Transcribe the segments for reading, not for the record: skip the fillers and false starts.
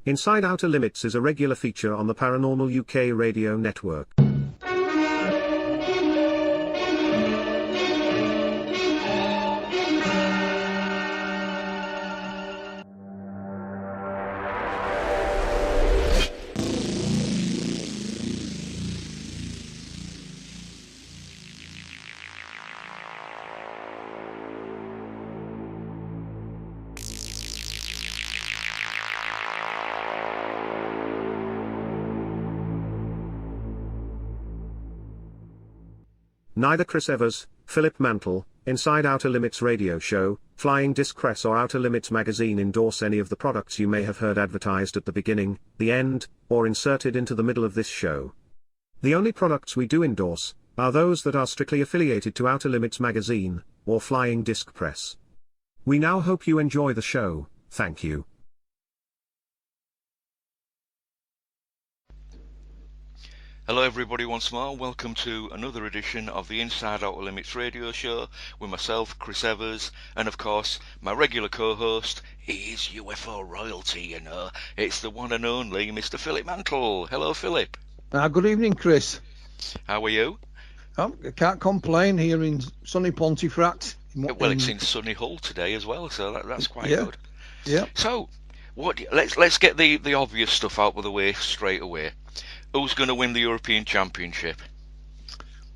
Inside Outer Limits is a regular feature on the Paranormal UK radio network. Neither Chris Evers, Philip Mantle, Inside Outer Limits radio show, Flying Disc Press or Outer Limits magazine endorse any of the products you may have heard advertised at the beginning, the end, or inserted into the middle of this show. The only products we do endorse are those that are strictly affiliated to Outer Limits magazine, or Flying Disc Press. We now hope you enjoy the show. Thank you. Hello everybody once more, welcome to another edition of the Inside Outer Limits radio show with myself, Chris Evers, and of course my regular co-host is UFO royalty, you know, it's the one and only Mr. Philip Mantle. Hello Philip. Good evening, Chris. How are you? I can't complain here in sunny Pontefract. Well, it's in sunny Hull today as well, so that's quite good. Yeah. So, let's get the obvious stuff out of the way straight away. Who's going to win the European Championship?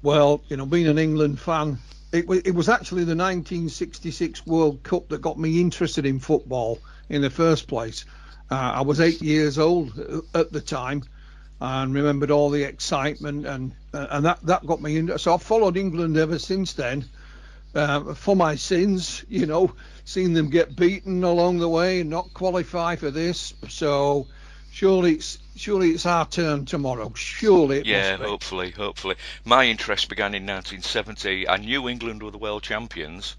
Well, you know, being an England fan, it was actually the 1966 World Cup that got me interested in football in the first place. I was 8 years old at the time and remembered all the excitement, and that got me in. So I've followed England ever since then. For my sins, you know, seeing them get beaten along the way and not qualify for this. So surely it's our turn tomorrow. Surely it must be. Hopefully. My interest began in 1970. I knew England were the world champions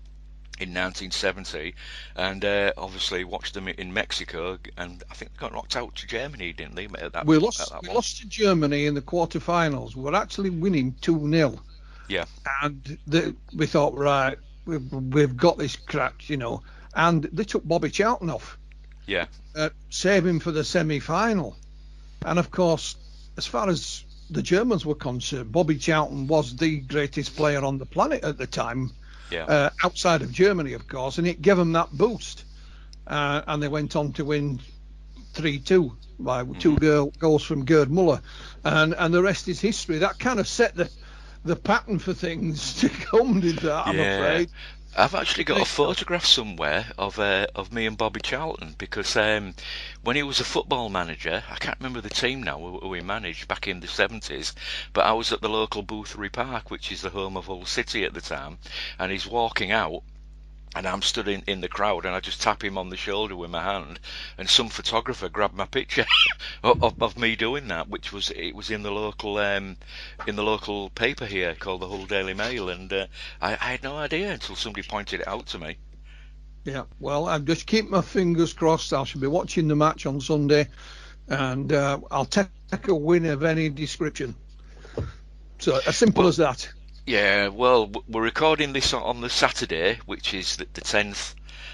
in 1970, and obviously watched them in Mexico, and I think they got knocked out to Germany, didn't they? We lost to Germany in the quarterfinals. We were actually winning 2-0. Yeah. And we thought, right, we've got this cracked, you know. And they took Bobby Charlton off. Yeah. Save him for the semi-final. And of course, as far as the Germans were concerned, Bobby Charlton was the greatest player on the planet at the time. Yeah. Outside of Germany, of course, and it gave them that boost. And they went on to win 3-2 by two goals from Gerd Muller. And the rest is history. That kind of set the pattern for things to come, did that, I'm afraid. I've actually got a photograph somewhere of me and Bobby Charlton, because when he was a football manager, I can't remember the team now who he managed back in the 70s, but I was at the local Boothery Park, which is the home of Hull City at the time, and he's walking out, and I'm stood in the crowd, and I just tap him on the shoulder with my hand, and some photographer grabbed my picture of me doing that, which was in the local paper here called the Hull Daily Mail, and I had no idea until somebody pointed it out to me. Yeah, well, I just keep my fingers crossed. I shall be watching the match on Sunday, and I'll take a win of any description. So as simple as that. Yeah, well, we're recording this on the Saturday, which is the 10th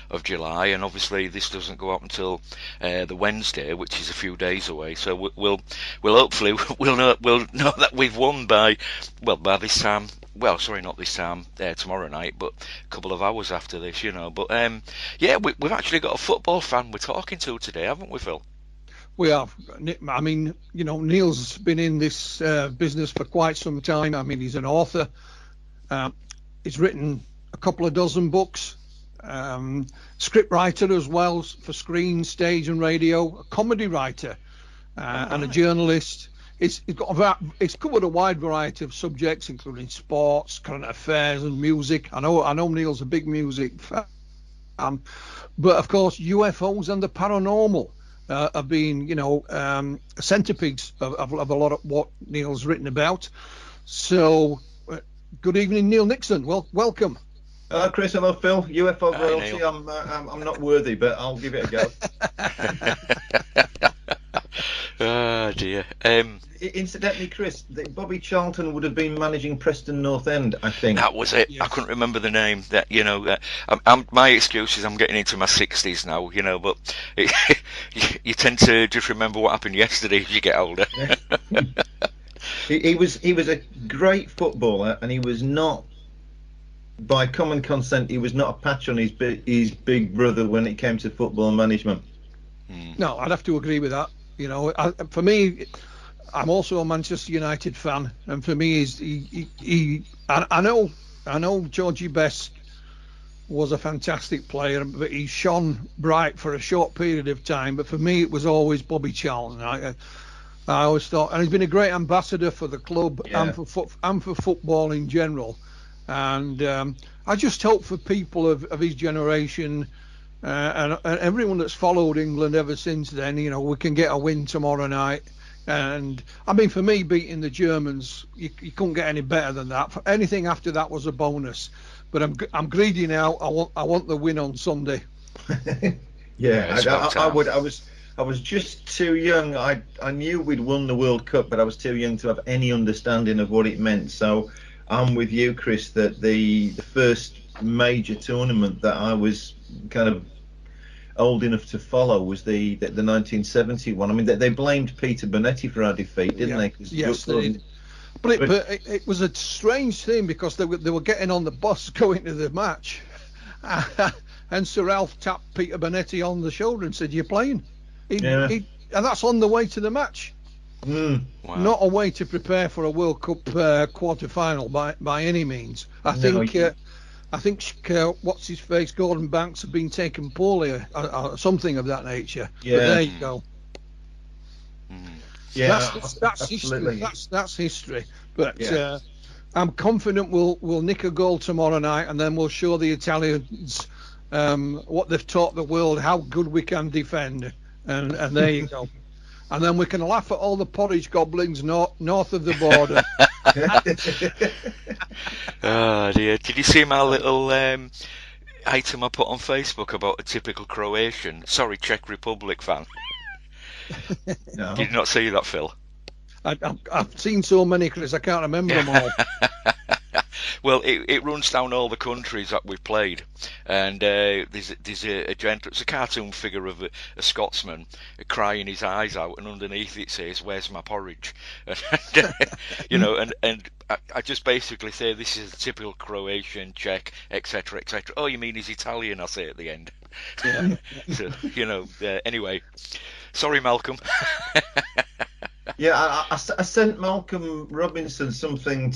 of July, and obviously this doesn't go up until the Wednesday, which is a few days away. So we'll hopefully we'll know that we've won by this time. Well, sorry, not this time. Tomorrow night, but a couple of hours after this, you know. But we've actually got a football fan we're talking to today, haven't we, Phil? We have. I mean, you know, Neil's been in this business for quite some time. I mean, he's an author. He's written a couple of dozen books. Script writer as well for screen, stage and radio. A comedy writer and a journalist. He's covered a wide variety of subjects, including sports, current affairs and music. I know Neil's a big music fan. But of course, UFOs and the paranormal have been, you know, a centerpiece of a lot of what Neil's written about. So, good evening, Neil Nixon. Well, welcome. Hello, Chris. Hello, Phil. UFO royalty. I'm not worthy, but I'll give it a go. Oh dear. It Incidentally, Chris, Bobby Charlton would have been managing Preston North End, I think. That was it. Yes. I couldn't remember the name. That my excuse is I'm getting into my 60s now, but you tend to just remember what happened yesterday as you get older. He was a great footballer, and he was not, by common consent, he was not a patch on his big brother when it came to football management. No, I'd have to agree with that. For me, I'm also a Manchester United fan, and for me, I know Georgie Best was a fantastic player, but he shone bright for a short period of time. But for me, it was always Bobby Charlton. I always thought, and he's been a great ambassador for the club and for football in general. And I just hope for people of his generation and everyone that's followed England ever since then, we can get a win tomorrow night. And I mean, for me, beating the Germans, you couldn't get any better than that. Anything after that was a bonus. But I'm greedy now. I want the win on Sunday. I was just too young. I knew we'd won the World Cup, but I was too young to have any understanding of what it meant. So I'm with you, Chris, that the first major tournament that I was kind of old enough to follow was the 1970 one. I mean, they blamed Peter Bonetti for our defeat, didn't they? Yes, they did. But it was a strange thing because they were getting on the bus going to the match, and Sir Ralph tapped Peter Bonetti on the shoulder and said, "You're playing," and that's on the way to the match. Wow. Not a way to prepare for a World Cup quarter-final by any means. I think what's his face, Gordon Banks, have been taken poorly or something of that nature. Yeah. But there you go. Yeah, that's history. That's history. But I'm confident we'll nick a goal tomorrow night, and then we'll show the Italians what they've taught the world, how good we can defend. And there you go. And then we can laugh at all the porridge goblins north of the border. Oh dear! Did you see my little item I put on Facebook about a typical Czech Republic fan? No. Did you not see that, Phil? I've seen so many, Chris, I can't remember them all. Well, it runs down all the countries that we've played, and there's a gentle, it's a cartoon figure of a Scotsman crying his eyes out, and underneath it says, "Where's my porridge?" And I just basically say this is a typical Croatian, Czech, etc., etc. Oh, you mean he's Italian? I say at the end. Yeah. So anyway, sorry, Malcolm. Yeah, I sent Malcolm Robinson something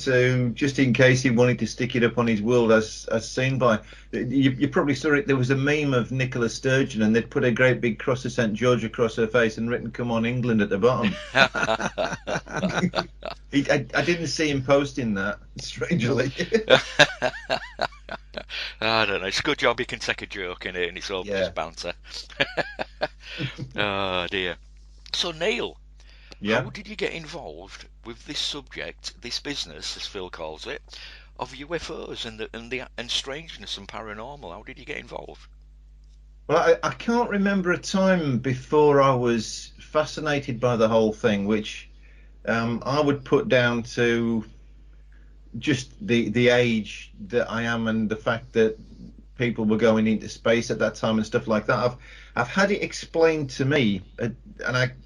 just in case he wanted to stick it up on his world as seen by. You probably saw it. There was a meme of Nicola Sturgeon, and they'd put a great big cross of St George across her face and written "Come on, England" at the bottom. I didn't see him posting that, strangely. I don't know. It's a good job he can take a joke in it, and it's all just banter. Oh dear. So Neil. Yeah. How did you get involved with this subject, this business, as Phil calls it, of UFOs and strangeness and paranormal? How did you get involved? Well, I can't remember a time before I was fascinated by the whole thing, which I would put down to just the age that I am and the fact that people were going into space at that time and stuff like that. I've had it explained to me, and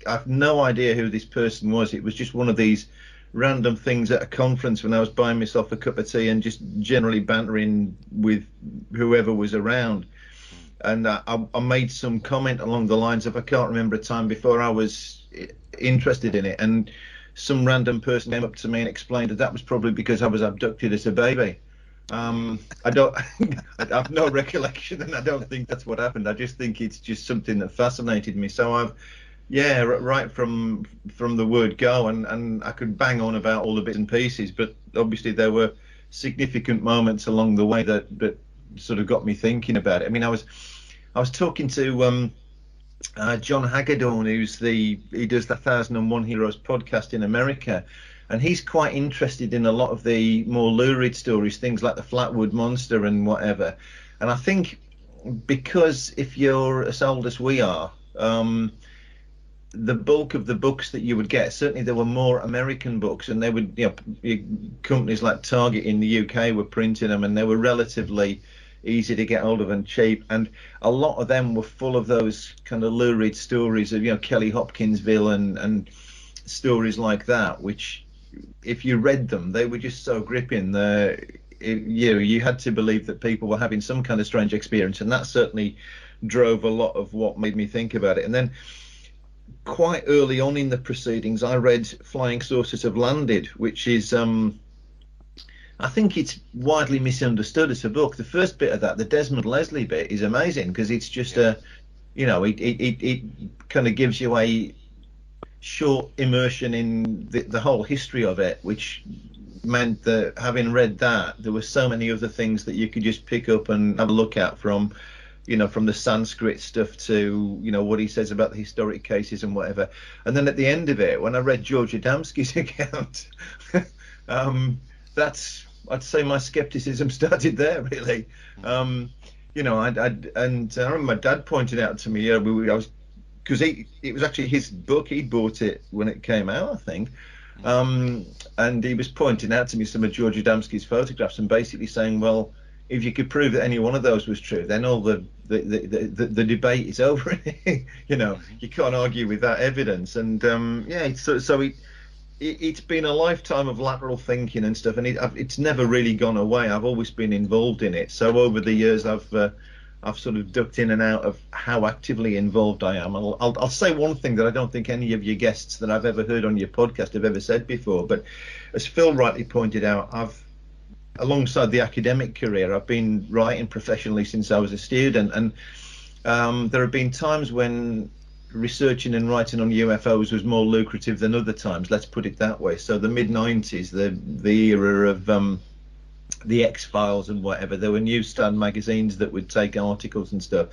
I've no idea who this person was. It was just one of these random things at a conference when I was buying myself a cup of tea and just generally bantering with whoever was around. And I made some comment along the lines of, I can't remember a time before I was interested in it. And some random person came up to me and explained that was probably because I was abducted as a baby. I have no recollection, and I don't think that's what happened. I just think it's just something that fascinated me. So I've, right from the word go, and I could bang on about all the bits and pieces, but obviously there were significant moments along the way that sort of got me thinking about it. I mean, I was talking to John Hagedorn, he does the 1001 Heroes podcast in America. And he's quite interested in a lot of the more lurid stories, things like the Flatwood Monster and whatever. And I think because if you're as old as we are, the bulk of the books that you would get, certainly there were more American books, and they would, companies like Target in the UK were printing them, and they were relatively easy to get hold of and cheap, and a lot of them were full of those kind of lurid stories of, Kelly Hopkinsville and stories like that, which if you read them, they were just so gripping. You had to believe that people were having some kind of strange experience, and that certainly drove a lot of what made me think about it. And then quite early on in the proceedings, I read Flying Saucers Have Landed, which is I think it's widely misunderstood as a book. The first bit of that, the Desmond Leslie bit, is amazing because it's just it kind of gives you a short immersion in the whole history of it, which meant that having read that, there were so many other things that you could just pick up and have a look at, from the Sanskrit stuff to, what he says about the historic cases and whatever. And then at the end of it, when I read George Adamski's account, I'd say my skepticism started there, really. I remember my dad pointed out to me, because it was actually his book. He bought it when it came out, I think. And he was pointing out to me some of George Adamski's photographs and basically saying, well, if you could prove that any one of those was true, then all the debate is over. You can't argue with that evidence. And it's been a lifetime of lateral thinking and stuff, and it's never really gone away. I've always been involved in it. So over the years, I've sort of ducked in and out of how actively involved I am. I'll say one thing that I don't think any of your guests that I've ever heard on your podcast have ever said before, but as Phil rightly pointed out, alongside the academic career, I've been writing professionally since I was a student, and there have been times when researching and writing on UFOs was more lucrative than other times, let's put it that way. So the mid-90s, the era of the X-Files and whatever, there were newsstand magazines that would take articles and stuff.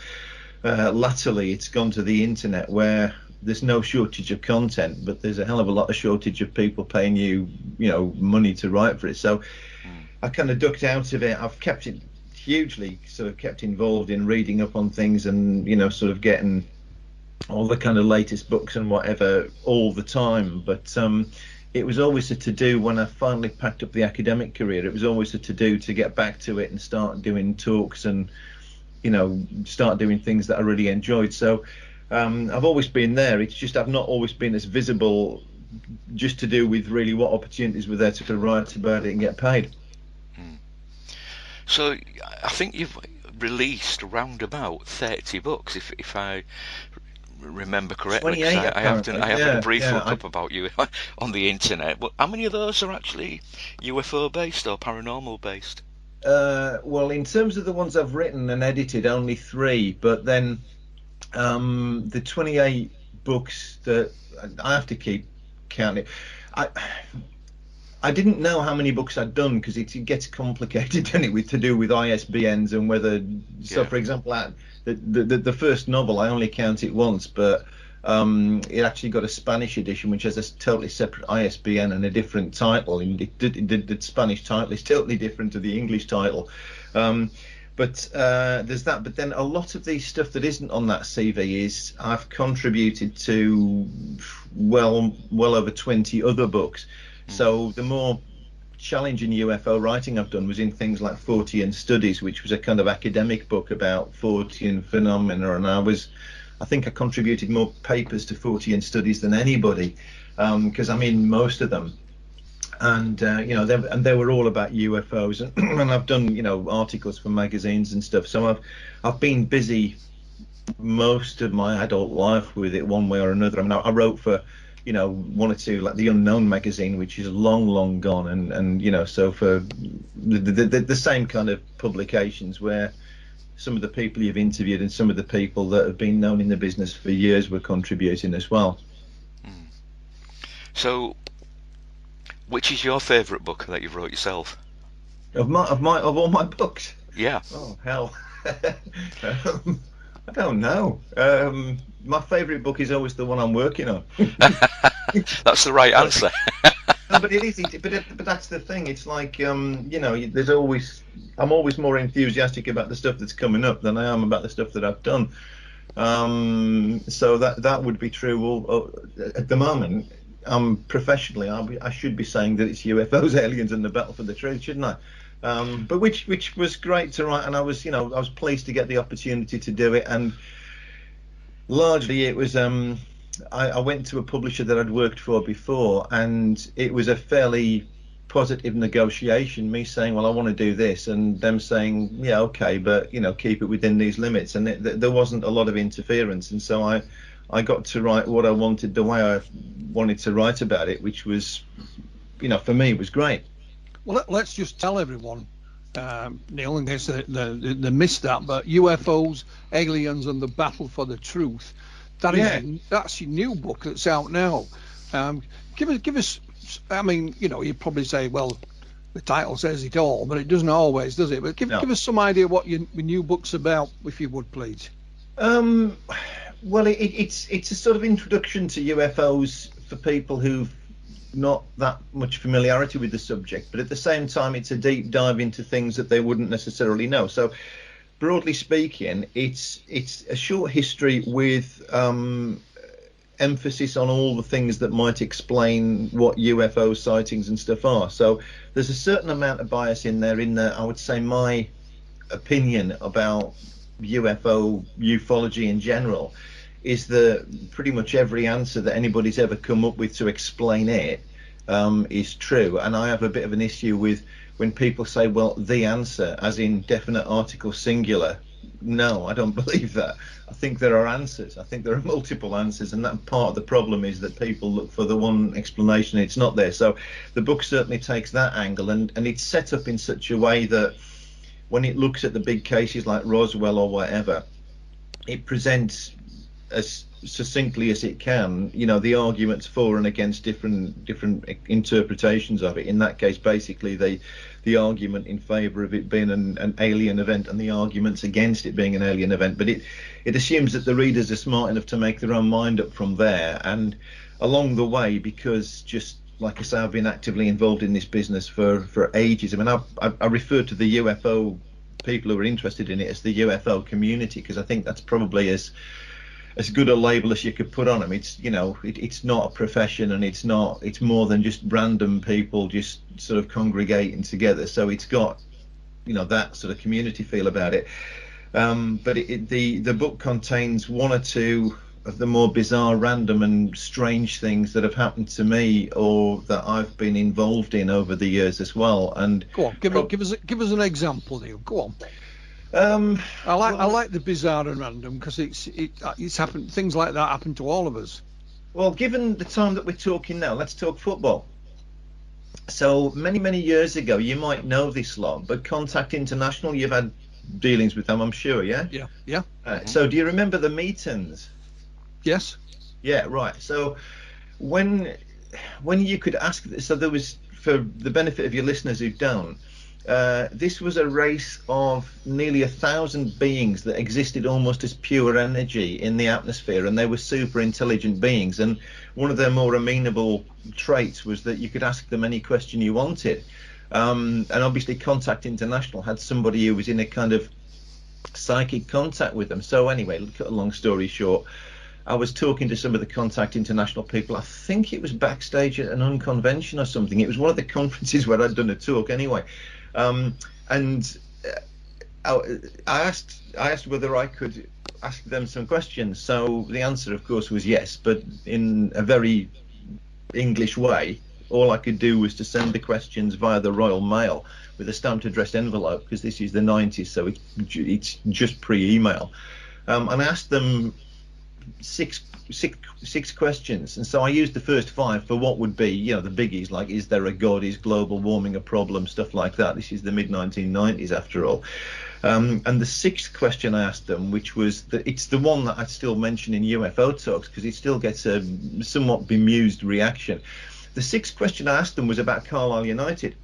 Latterly, it's gone to the internet, where there's no shortage of content, but there's a hell of a lot of shortage of people paying you money to write for it. So I kind of ducked out of it. I've kept it hugely kept involved in reading up on things and sort of getting all the kind of latest books and whatever all the time. But it was always a to-do when I finally packed up the academic career. It was always a to-do to get back to it and start doing talks and start doing things that I really enjoyed. So I've always been there. It's just I've not always been as visible, just to do with really what opportunities were there to write about it and get paid. So I think you've released around about 30 books, if I remember correctly. 28, I have a brief look up about you on the internet. But how many of those are actually UFO based or paranormal based? Well, in terms of the ones I've written and edited, only 3. But then the 28 books that I have to keep counting. I didn't know how many books I'd done, because it gets complicated, doesn't it, to do with ISBNs and whether. So, for example, the first novel, I only count it once, but it actually got a Spanish edition which has a totally separate ISBN and a different title. And the Spanish title is totally different to the English title. But there's that. But then a lot of the stuff that isn't on that CV is I've contributed to well over 20 other books. So the more challenging UFO writing I've done was in things like Fortean Studies, which was a kind of academic book about Fortean phenomena, and I think I contributed more papers to Fortean Studies than anybody, because I'm in most of them, and they were all about UFOs, and I've done articles for magazines and stuff. So I've been busy most of my adult life with it one way or another. I mean, I wrote for one or two, like the Unknown magazine, which is long gone, and so for the same kind of publications where some of the people you've interviewed and some of the people that have been known in the business for years were contributing as well. So, which is your favourite book that you've wrote yourself? Of all my books? Yeah. Oh hell. I don't know. My favourite book is always the one I'm working on. That's the right answer. No, but it is. But that's the thing. It's like there's always. I'm always more enthusiastic about the stuff that's coming up than I am about the stuff that I've done. So that would be true. Well, at the moment, professionally, I should be saying that it's UFOs, aliens, and the battle for the truth, shouldn't I? But which was great to write, and I was pleased to get the opportunity to do it, and largely it was I went to a publisher that I'd worked for before, and it was a fairly positive negotiation, me saying, well, I want to do this, and them saying, yeah, okay, but keep it within these limits, and there wasn't a lot of interference, and so I got to write what I wanted, the way I wanted to write about it, which was, for me, was great. Well, let's just tell everyone, Neil, in case they missed that, but UFOs, aliens, and the battle for the truth. That's your new book that's out now. Give us. I mean, you'd probably say, well, the title says it all, but it doesn't always, does it? But give us some idea what your new book's about, if you would, please. Well, it's a sort of introduction to UFOs for people who've not that much familiarity with the subject, but at the same time, it's a deep dive into things that they wouldn't necessarily know. So, broadly speaking, it's a short history with emphasis on all the things that might explain what UFO sightings and stuff are. So there's a certain amount of bias in there, I would say my opinion about ufology in general is that pretty much every answer that anybody's ever come up with to explain it is true. And I have a bit of an issue with when people say, well, the answer, as in definite article singular. No, I don't believe that. I think there are answers. I think there are multiple answers, and that part of the problem is that people look for the one explanation. It's not there. So the book certainly takes that angle, and it's set up in such a way that when it looks at the big cases like Roswell or whatever, it presents as succinctly as it can, the arguments for and against different interpretations of it. In that case, basically the argument in favor of it being an alien event and the arguments against it being an alien event. But it assumes that the readers are smart enough to make their own mind up from there. And along the way, because just like I say, I've been actively involved in this business for ages. I mean, I refer to the UFO people who are interested in it as the UFO community, because I think that's probably as good a label as you could put on them. It's it's not a profession, and it's more than just random people just sort of congregating together. So it's got that sort of community feel about it. But the book contains one or two of the more bizarre, random, and strange things that have happened to me or that I've been involved in over the years as well. And go on, give us an example, Neil. Go on. I like the bizarre and random, because it's happened. Things like that happen to all of us. Well, given the time that we're talking now, let's talk football. So many years ago, you might know this lot, but Contact International, you've had dealings with them, I'm sure, yeah? Yeah. So do you remember the meetings? Yes. Yeah, right. So when you could ask, so there was, for the benefit of your listeners who don't, this was a race of nearly 1,000 beings that existed almost as pure energy in the atmosphere, and they were super intelligent beings. And one of their more amenable traits was that you could ask them any question you wanted. And obviously Contact International had somebody who was in a kind of psychic contact with them. So anyway, cut a long story short, I was talking to some of the Contact International people. I think it was backstage at an unconvention or something. It was one of the conferences where I'd done a talk anyway. And I asked whether I could ask them some questions. So the answer, of course, was yes, but in a very English way. All I could do was to send the questions via the Royal Mail with a stamped addressed envelope, because this is the 90s, so it's just pre-email. And I asked them six questions, and so I used the first 5 for what would be, the biggies, like is there a god, is global warming a problem, stuff like that. This is the mid-1990s after all. And the 6th question I asked them, which was it's the one that I still mention in UFO talks because it still gets a somewhat bemused reaction. The 6th question I asked them was about Carlisle United,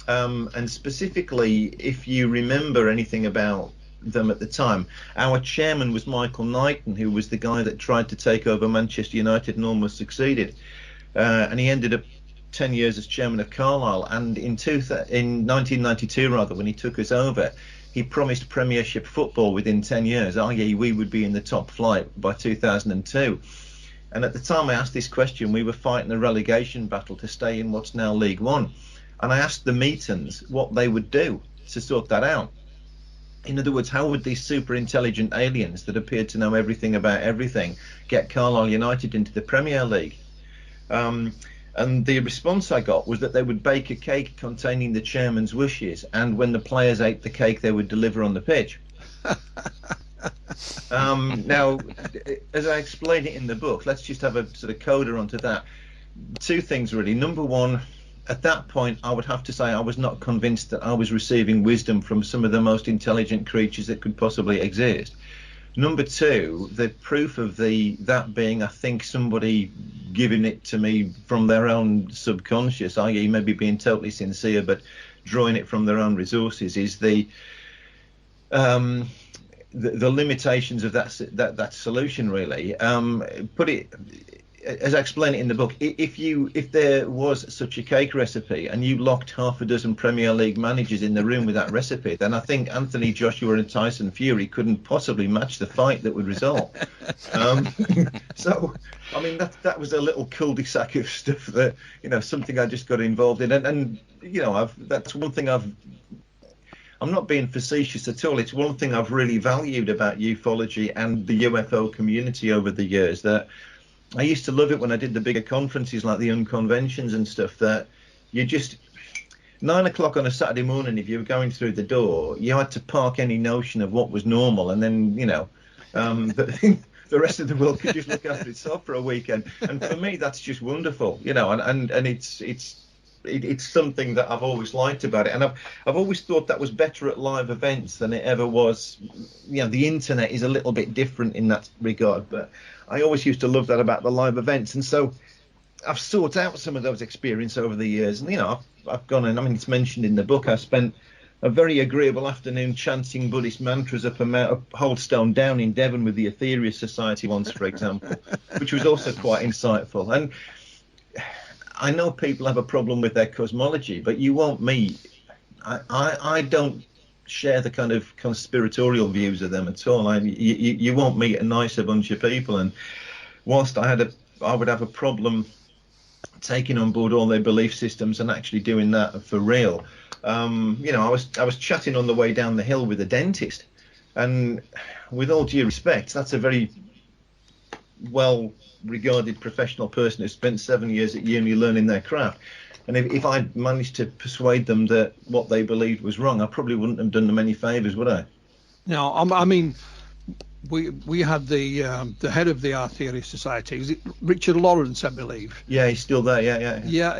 and specifically, if you remember anything about them at the time, our chairman was Michael Knighton, who was the guy that tried to take over Manchester United and almost succeeded, and he ended up 10 years as chairman of Carlisle. And in 1992, rather, when he took us over, he promised Premiership football within 10 years, i.e. we would be in the top flight by 2002. And at the time I asked this question, we were fighting a relegation battle to stay in what's now League One. And I asked the Meetons what they would do to sort that out. In other words, how would these super intelligent aliens that appeared to know everything about everything get Carlisle United into the Premier League? And the response I got was that they would bake a cake containing the chairman's wishes, and when the players ate the cake, they would deliver on the pitch. Now, as I explain it in the book, let's just have a sort of coda onto that. Two things really. Number one, at that point, I would have to say I was not convinced that I was receiving wisdom from some of the most intelligent creatures that could possibly exist. Number two, the proof of that being, I think, somebody giving it to me from their own subconscious, i.e. maybe being totally sincere but drawing it from their own resources, is the limitations of that solution, really. Put it, as I explain it in the book, if there was such a cake recipe and you locked half a dozen Premier League managers in the room with that recipe, then I think Anthony Joshua and Tyson Fury couldn't possibly match the fight that would result. So, I mean, that was a little cul-de-sac of stuff that, something I just got involved in, and that's one thing I'm not being facetious at all. It's one thing I've really valued about ufology and the UFO community over the years, that I used to love it when I did the bigger conferences like the Unconventions and stuff, that you just 9 o'clock on a Saturday morning, if you were going through the door, you had to park any notion of what was normal, and then the rest of the world could just look after itself for a weekend. And for me, that's just wonderful, and it's something that I've always liked about it, and I've always thought that was better at live events than it ever was. The internet is a little bit different in that regard, but I always used to love that about the live events, and so I've sought out some of those experiences over the years, and I've gone, and I mean, it's mentioned in the book, I spent a very agreeable afternoon chanting Buddhist mantras up Holdstone Down in Devon with the Aetherius Society once, for example, which was also quite insightful. And I know people have a problem with their cosmology, but you won't meet. I don't share the kind of conspiratorial views of them at all. You won't meet a nicer bunch of people. And whilst I would have a problem taking on board all their belief systems and actually doing that for real. I was chatting on the way down the hill with a dentist, and with all due respect, that's a very well-regarded professional person who spent 7 years at uni learning their craft. And if I'd managed to persuade them that what they believed was wrong, I probably wouldn't have done them any favours, would I? No, I mean, we had the head of the Aetherius Society. Is it Richard Lawrence, I believe? Yeah, he's still there. Yeah. Yeah,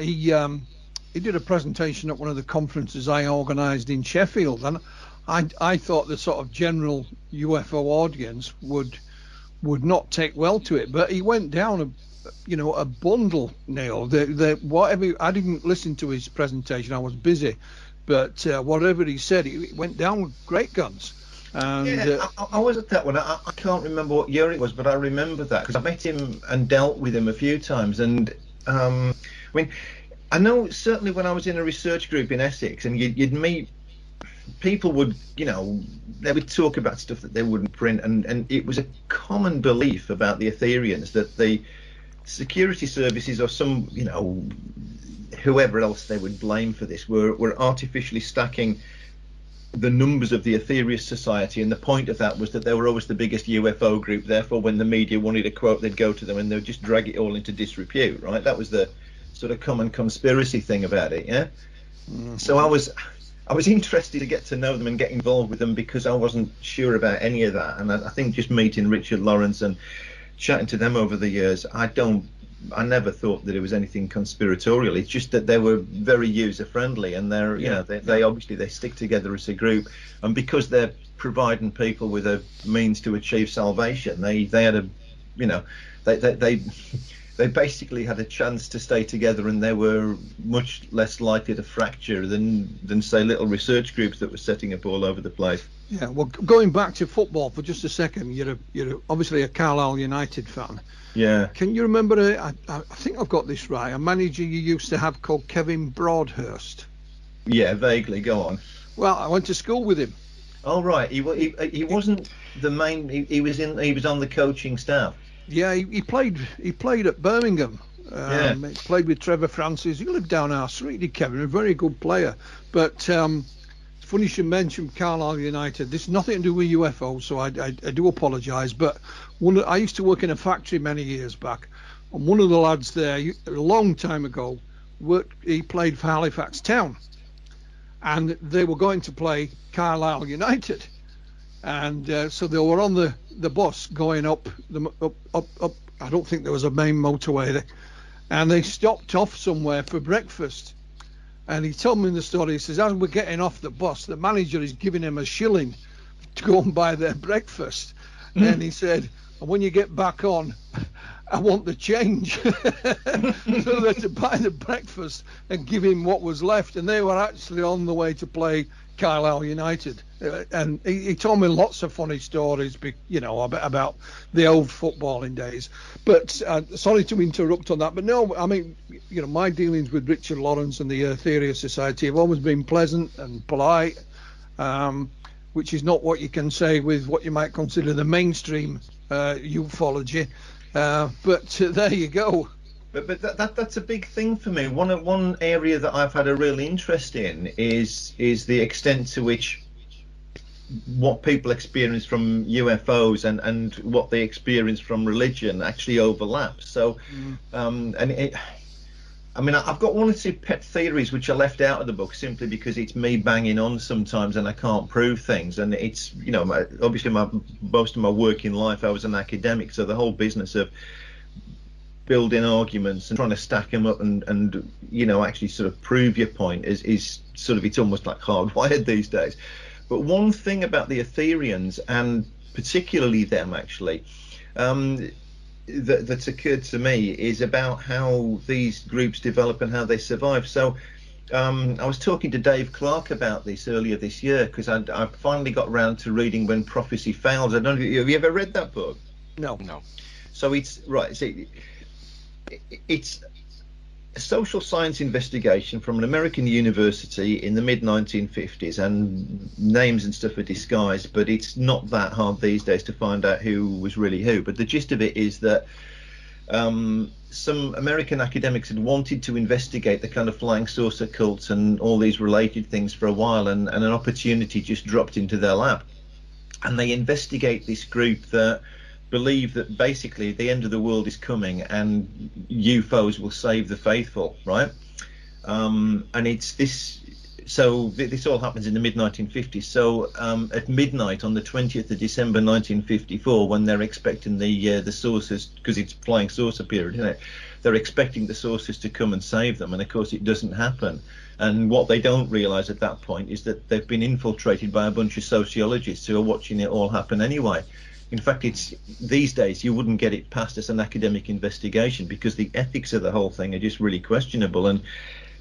he did a presentation at one of the conferences I organised in Sheffield, and I thought the sort of general UFO audience would not take well to it, but he went down a bundle, Neil. Whatever, I didn't listen to his presentation, I was busy, but whatever he said, he went down with great guns. And I was at that one. I can't remember what year it was, but I remember that because I met him and dealt with him a few times. And I mean, I know certainly when I was in a research group in Essex, and you'd meet people, they would talk about stuff that they wouldn't print, and it was a common belief about the Aetherians that the security services or some, whoever else they would blame for this were artificially stacking the numbers of the Aetherius Society, and the point of that was that they were always the biggest UFO group, therefore when the media wanted a quote, they'd go to them and they would just drag it all into disrepute, right? That was the sort of common conspiracy thing about it, yeah? Mm-hmm. So I was interested to get to know them and get involved with them because I wasn't sure about any of that. And I think just meeting Richard Lawrence and chatting to them over the years, I never thought that it was anything conspiratorial. It's just that they were very user friendly, and they obviously they stick together as a group, and because they're providing people with a means to achieve salvation, they had they basically had a chance to stay together, and they were much less likely to fracture than say little research groups that were setting up all over the place. Yeah, well, going back to football for just a second, you're obviously a Carlisle United fan. Yeah. Can you remember, I think I've got this right, a manager you used to have called Kevin Broadhurst? Yeah, vaguely. Go on. Well, I went to school with him. Oh right, he wasn't the main. He was on the coaching staff. Yeah, he played at Birmingham. Yeah. He played with Trevor Francis. He lived down our street, he Kevin, a very good player. But it's funny you should mention Carlisle United. This is nothing to do with UFO, so I do apologise. But I used to work in a factory many years back, and one of the lads there, a long time ago, he played for Halifax Town, and they were going to play Carlisle United. And so they were on the bus going up. I don't think there was a main motorway there, and they stopped off somewhere for breakfast. And he told me in the story, he says, as we're getting off the bus, the manager is giving him a shilling to go and buy their breakfast. And he said, and when you get back on, I want the change. So they had to buy the breakfast and give him what was left. And they were actually on the way to play Carlisle United. And he told me lots of funny stories, about the old footballing days. But sorry to interrupt on that. But no, I mean, my dealings with Richard Lawrence and the Aetherius Society have always been pleasant and polite, which is not what you can say with what you might consider the mainstream ufology. But there you go. But that's a big thing for me. One area that I've had a real interest in is the extent to which what people experience from UFOs and what they experience from religion actually overlaps. So, I've got one or two pet theories which are left out of the book simply because it's me banging on sometimes and I can't prove things. And it's, obviously most of my working life I was an academic, so the whole business of building arguments and trying to stack them up and actually sort of prove your point is sort of, it's almost like hardwired these days. But one thing about the Aetherians, and particularly them actually, that's occurred to me is about how these groups develop and how they survive. So I was talking to Dave Clark about this earlier this year because I finally got round to reading When Prophecy Fails. I don't know, have you ever read that book? No. So it's a social science investigation from an American university in the mid-1950s, and names and stuff are disguised, but it's not that hard these days to find out who was really who. But the gist of it is that some American academics had wanted to investigate the kind of flying saucer cults and all these related things for a while, and an opportunity just dropped into their lap. And they investigate this group that believe that basically the end of the world is coming and UFOs will save the faithful, right? And it's this. So this all happens in the mid-1950s. So at midnight on the 20th of December 1954, when they're expecting the saucers, because it's flying saucer period, isn't it? They're expecting the saucers to come and save them, and of course it doesn't happen. And what they don't realise at that point is that they've been infiltrated by a bunch of sociologists who are watching it all happen anyway. In fact, it's these days you wouldn't get it past as an academic investigation because the ethics of the whole thing are just really questionable, and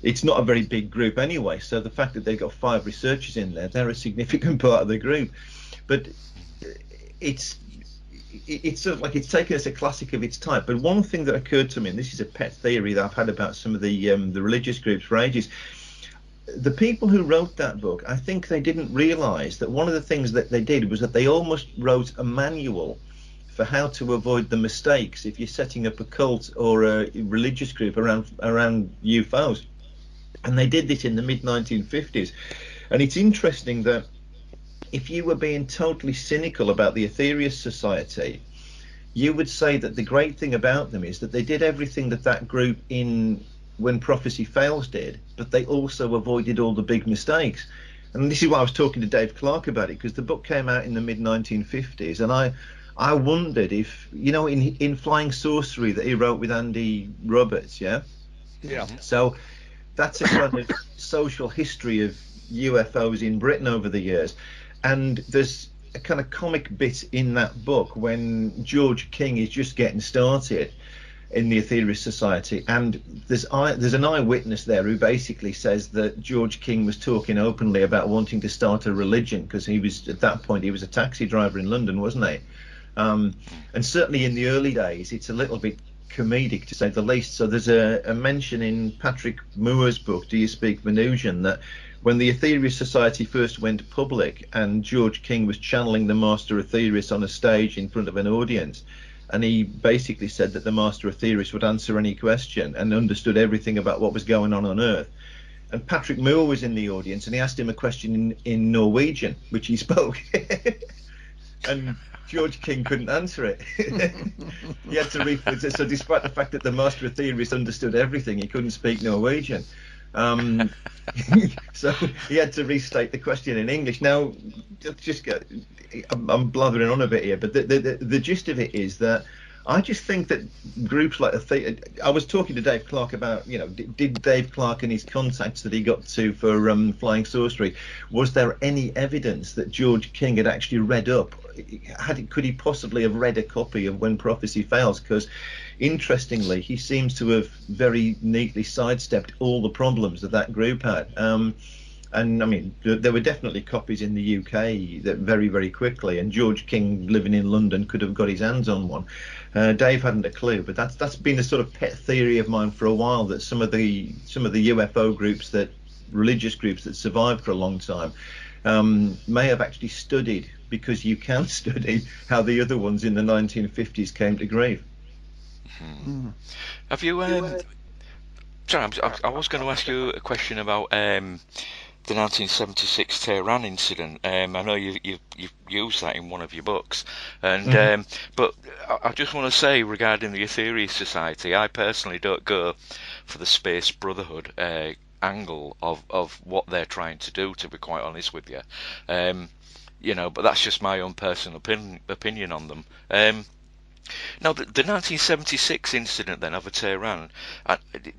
it's not a very big group anyway. So the fact that they've got 5 researchers in there, they're a significant part of the group. But it's sort of like it's taken as a classic of its type. But one thing that occurred to me, and this is a pet theory that I've had about some of the religious groups for ages. The people who wrote that book, I think they didn't realise that one of the things that they did was that they almost wrote a manual for how to avoid the mistakes if you're setting up a cult or a religious group around UFOs. And they did this in the mid-1950s. And it's interesting that if you were being totally cynical about the Aetherius Society, you would say that the great thing about them is that they did everything that group in When Prophecy Fails did, but they also avoided all the big mistakes. And this is why I was talking to Dave Clark about it, because the book came out in the mid-1950s, and I wondered if, in Flying Sorcery that he wrote with Andy Roberts, yeah? So that's a kind of social history of UFOs in Britain over the years. And there's a kind of comic bit in that book when George King is just getting started in the Aetherius Society, and there's an eyewitness there who basically says that George King was talking openly about wanting to start a religion because he was, at that point, he was a taxi driver in London, wasn't he? And certainly in the early days, it's a little bit comedic to say the least. So there's a mention in Patrick Moore's book, Do You Speak Venusian, that when the Aetherius Society first went public, and George King was channeling the Master Aetherius on a stage in front of an audience, and he basically said that the Master Aetherius would answer any question and understood everything about what was going on Earth. And Patrick Moore was in the audience, and he asked him a question in Norwegian, which he spoke. And George King couldn't answer it. He had to so despite the fact that the Master Aetherius understood everything, he couldn't speak Norwegian. So he had to restate the question in English. Now, I'm blathering on a bit here, but the gist of it is that I just think that groups like I was talking to Dave Clark about, did Dave Clark and his contacts that he got to for Flying Sorcery, was there any evidence that George King had actually read up? Could he possibly have read a copy of When Prophecy Fails? Because interestingly, he seems to have very neatly sidestepped all the problems that group had. And I mean, there were definitely copies in the UK that very, very quickly, and George King, living in London, could have got his hands on one. Dave hadn't a clue, but that's been a sort of pet theory of mine for a while, that some of the UFO groups, religious groups that survived for a long time, may have actually studied, because you can study how the other ones in the 1950s came to grief. Have you? Sorry, I was going to ask you a question about the 1976 Tehran incident. I know you've used that in one of your books, and but I just want to say, regarding the Aetherius Society, I personally don't go for the Space Brotherhood angle of what they're trying to do, to be quite honest with you. But that's just my own personal opinion on them. Now, the 1976 incident then of Tehran,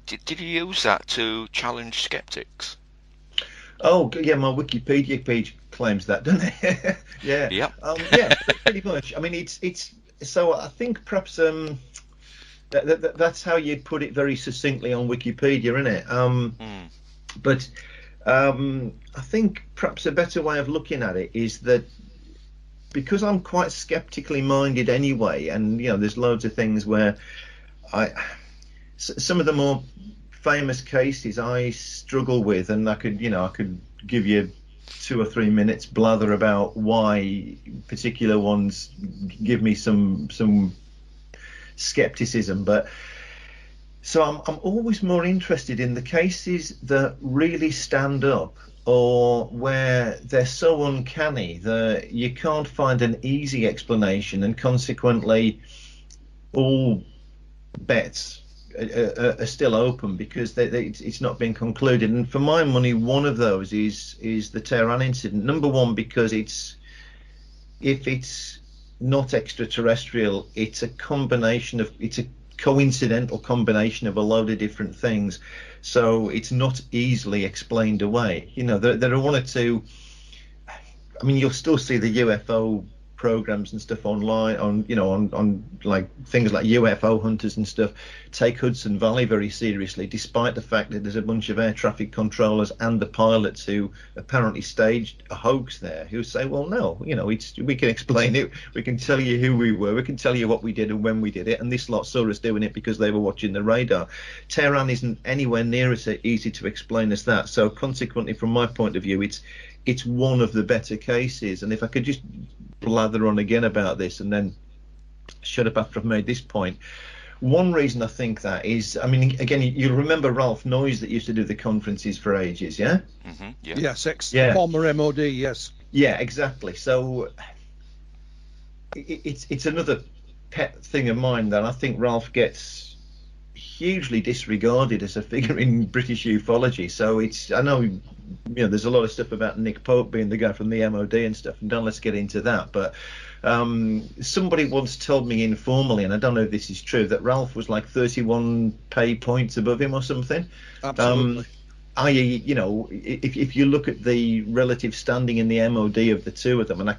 did you use that to challenge skeptics? Oh, yeah, my Wikipedia page claims that, doesn't it? Yeah. Yep. Yeah, pretty much. I mean, it's so I think perhaps that's how you put it very succinctly on Wikipedia, isn't it? But I think perhaps a better way of looking at it is that, because I'm quite skeptically minded anyway, and there's loads of things where some of the more famous cases I struggle with, and I could give you 2 or 3 minutes blather about why particular ones give me some skepticism, but so I'm always more interested in the cases that really stand up, or where they're so uncanny that you can't find an easy explanation, and consequently all bets are still open because it's not been concluded. And for my money, one of those is the Tehran incident. Number one, because if it's not extraterrestrial, it's a coincidental combination of a load of different things, so it's not easily explained away. There are one or two. I mean, you'll still see the UFO programs and stuff online on like things like UFO hunters and stuff take Hudson Valley very seriously, despite the fact that there's a bunch of air traffic controllers and the pilots who apparently staged a hoax there, who say, well, no, we can explain it, we can tell you who we were, we can tell you what we did and when we did it, and this lot saw us doing it because they were watching the radar. Tehran isn't anywhere near as easy to explain as that, so consequently, from my point of view, it's one of the better cases. And if I could just blather on again about this and then shut up after I've made this point, one reason I think that is, I mean, again, you'll remember Ralph Noyes that used to do the conferences for ages, yeah? Yeah. Yes, former MOD, yes. Yeah, exactly. So it's another pet thing of mine that I think Ralph gets hugely disregarded as a figure in British ufology. So I know there's a lot of stuff about Nick Pope being the guy from the MOD and stuff, and let's get into that, but somebody once told me informally, and I don't know if this is true, that Ralph was like 31 pay points above him or something. Absolutely. I.e., if you look at the relative standing in the MOD of the two of them, and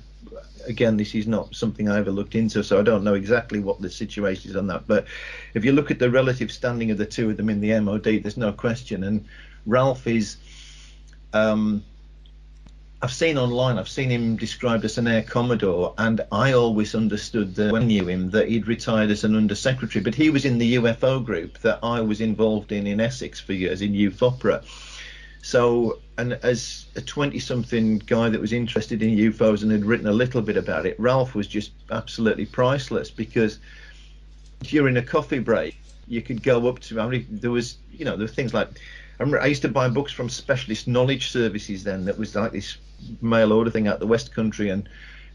again, this is not something I ever looked into, so I don't know exactly what the situation is on that, but if you look at the relative standing of the two of them in the MOD, there's no question. And Ralph is, I've seen him described as an Air Commodore, and I always understood that when I knew him that he'd retired as an Undersecretary, but he was in the UFO group that I was involved in Essex for years, in UFOPRA. So, and as a 20-something guy that was interested in UFOs and had written a little bit about it, Ralph was just absolutely priceless, because during a coffee break, you could go up to, I mean, there were things like, I remember I used to buy books from Specialist Knowledge Services then, that was like this mail order thing out the West Country, and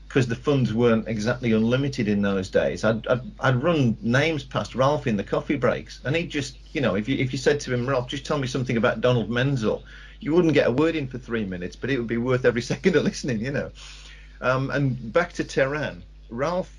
because the funds weren't exactly unlimited in those days, I'd run names past Ralph in the coffee breaks, and he'd just, if you said to him, Ralph, just tell me something about Donald Menzel, you wouldn't get a word in for 3 minutes, but it would be worth every second of listening, And back to Tehran, Ralph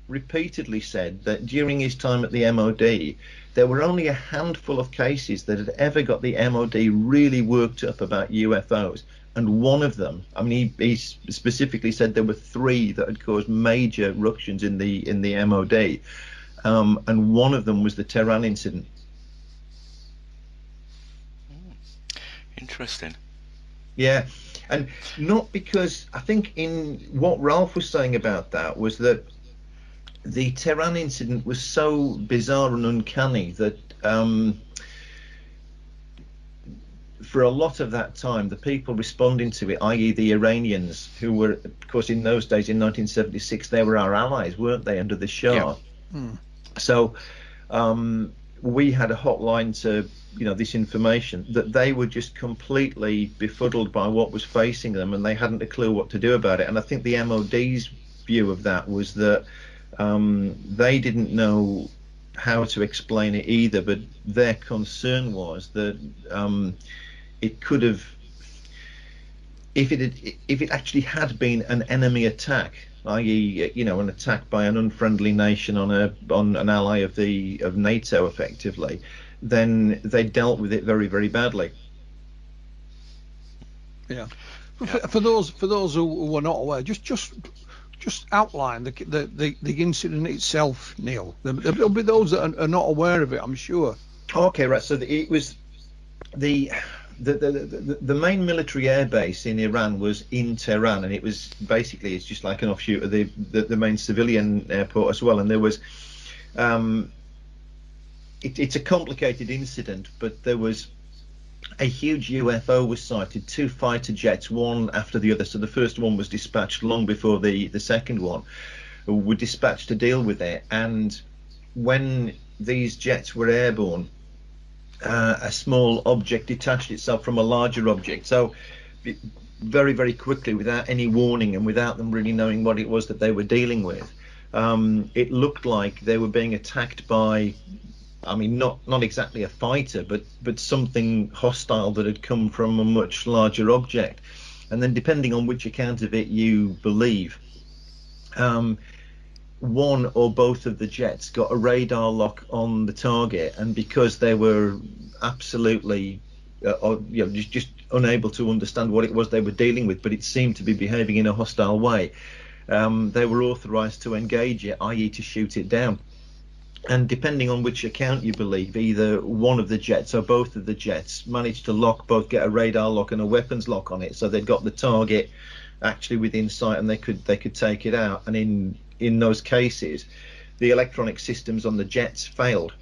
repeatedly said that during his time at the MOD, there were only a handful of cases that had ever got the MOD really worked up about UFOs. And one of them, I mean, he specifically said there were 3 that had caused major ructions in the MOD, and one of them was the Tehran incident. Interesting. Yeah, and not because, I think in what Ralph was saying about that was that the Tehran incident was so bizarre and uncanny that for a lot of that time, the people responding to it, i.e. the Iranians, who were, of course, in those days, in 1976, they were our allies, weren't they, under the Shah? Yeah. So we had a hotline to, this information, that they were just completely befuddled by what was facing them, and they hadn't a clue what to do about it. And I think the MOD's view of that was that they didn't know how to explain it either, but their concern was that it could have, if it actually had been an enemy attack, i.e., an attack by an unfriendly nation on an ally of NATO, effectively, then they dealt with it very, very badly. Yeah. For those who are not aware, just outline the incident itself, Neil. There'll be those that are not aware of it, I'm sure. Okay, right. So it was the main military air base in Iran was in Tehran, and it was basically, it's just like an offshoot of the main civilian airport as well. And there was it's a complicated incident, but there was a huge UFO was sighted, 2 fighter jets, one after the other. So the first one was dispatched long before the second one were dispatched to deal with it. And when these jets were airborne, a small object detached itself from a larger object. So very, very quickly, without any warning and without them really knowing what it was that they were dealing with, it looked like they were being attacked by, I mean, not exactly a fighter, but something hostile that had come from a much larger object. And then, depending on which account of it you believe, one or both of the jets got a radar lock on the target, and because they were absolutely just unable to understand what it was they were dealing with, but it seemed to be behaving in a hostile way, they were authorized to engage it, i.e. to shoot it down. And depending on which account you believe, either one of the jets or both of the jets managed to get a radar lock and a weapons lock on it, so they'd got the target actually within sight, and they could take it out. And in those cases, the electronic systems on the jets failed.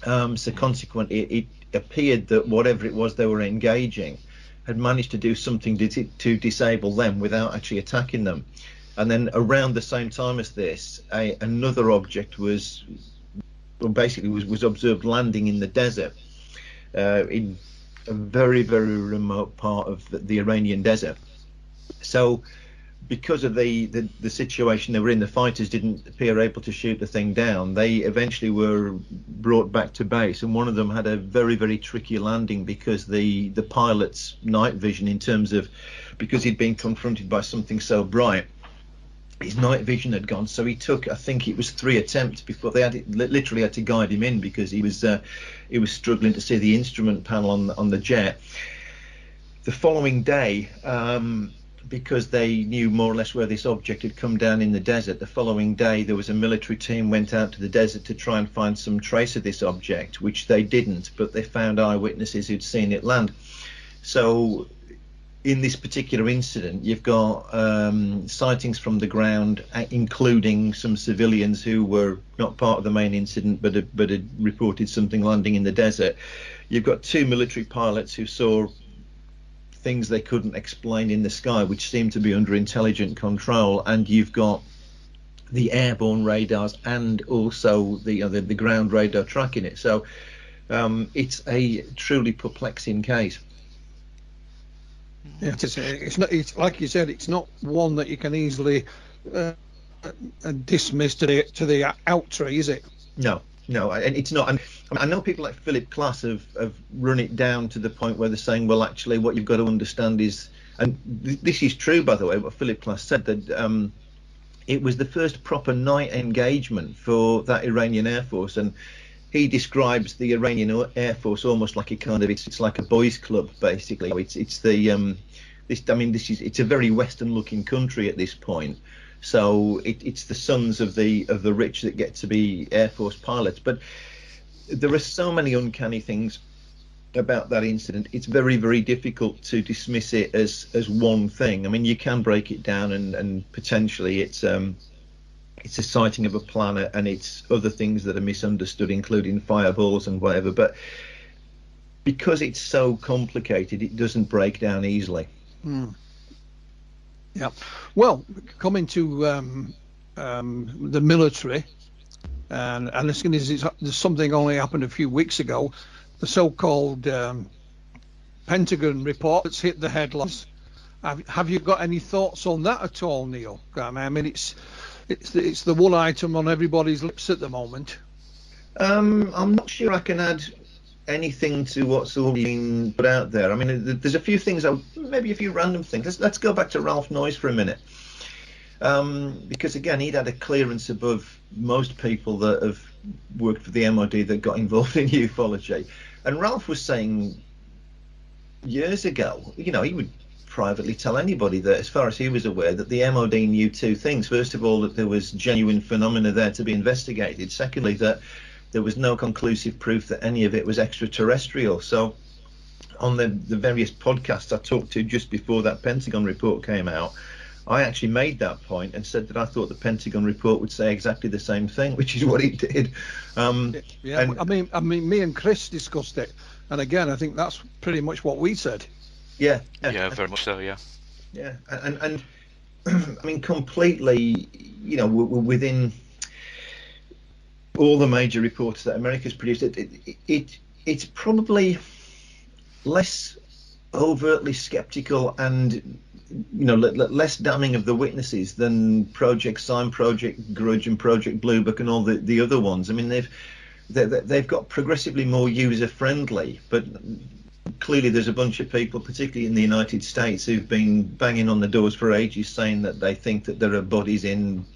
So consequently, it appeared that whatever it was they were engaging had managed to do something to disable them without actually attacking them. And then around the same time as this, another object was observed landing in the desert, in a very, very remote part of the Iranian desert. So because of the situation they were in, the fighters didn't appear able to shoot the thing down. They eventually were brought back to base, and one of them had a very, very tricky landing because the pilot's night vision, in terms of, because he'd been confronted by something so bright, his night vision had gone. So he took, I think it was 3 attempts before they literally had to guide him in, because he was struggling to see the instrument panel on the jet. The following day, because they knew more or less where this object had come down in the desert, the following day there was a military team went out to the desert to try and find some trace of this object, which they didn't, but they found eyewitnesses who'd seen it land. So in this particular incident, you've got sightings from the ground, including some civilians who were not part of the main incident, but had reported something landing in the desert. You've got 2 military pilots who saw things they couldn't explain in the sky, which seem to be under intelligent control, and you've got the airborne radars and also the ground radar tracking it. So it's a truly perplexing case. Yeah, it's not. It's like you said. It's not one that you can easily dismiss to the out tree, is it? No, and it's not. And I know people like Philip Klass have run it down to the point where they're saying, well, actually, what you've got to understand is, and this is true, by the way, what Philip Klass said, that it was the first proper night engagement for that Iranian Air Force, and he describes the Iranian Air Force almost like a kind of it's like a boys' club, basically. It's a very Western-looking country at this point. So it's the sons of the rich that get to be Air Force pilots. But there are so many uncanny things about that incident. It's very, very difficult to dismiss it as one thing. I mean, you can break it down and potentially it's a sighting of a planet, and it's other things that are misunderstood, including fireballs and whatever. But because it's so complicated, it doesn't break down easily. Yeah. Well, coming to the military, and there's something only happened a few weeks ago, the so-called Pentagon Report that's hit the headlines. Have you got any thoughts on that at all, Neil? I mean, it's the one item on everybody's lips at the moment. I'm not sure I can add anything to what's all been put out there. I mean, there's a few things, maybe a few random things. Let's go back to Ralph Noyes for a minute, because again, he'd had a clearance above most people that have worked for the MOD that got involved in ufology. And Ralph was saying years ago, he would privately tell anybody that, as far as he was aware, that the MOD knew two things. First of all, that there was genuine phenomena there to be investigated. Secondly, that there was no conclusive proof that any of it was extraterrestrial. So on the various podcasts I talked to just before that Pentagon report came out, I actually made that point and said that I thought the Pentagon report would say exactly the same thing, which is what it did. Yeah, I mean, me and Chris discussed it, and again, I think that's pretty much what we said. Yeah, very much so. Yeah, and I mean, completely, within all the major reports that America's produced, it's probably less overtly skeptical and less damning of the witnesses than Project Sign, Project Grudge, and Project Blue Book, and all the other ones. I mean, they've got progressively more user friendly, but clearly there's a bunch of people, particularly in the United States, who've been banging on the doors for ages saying that they think that there are bodies in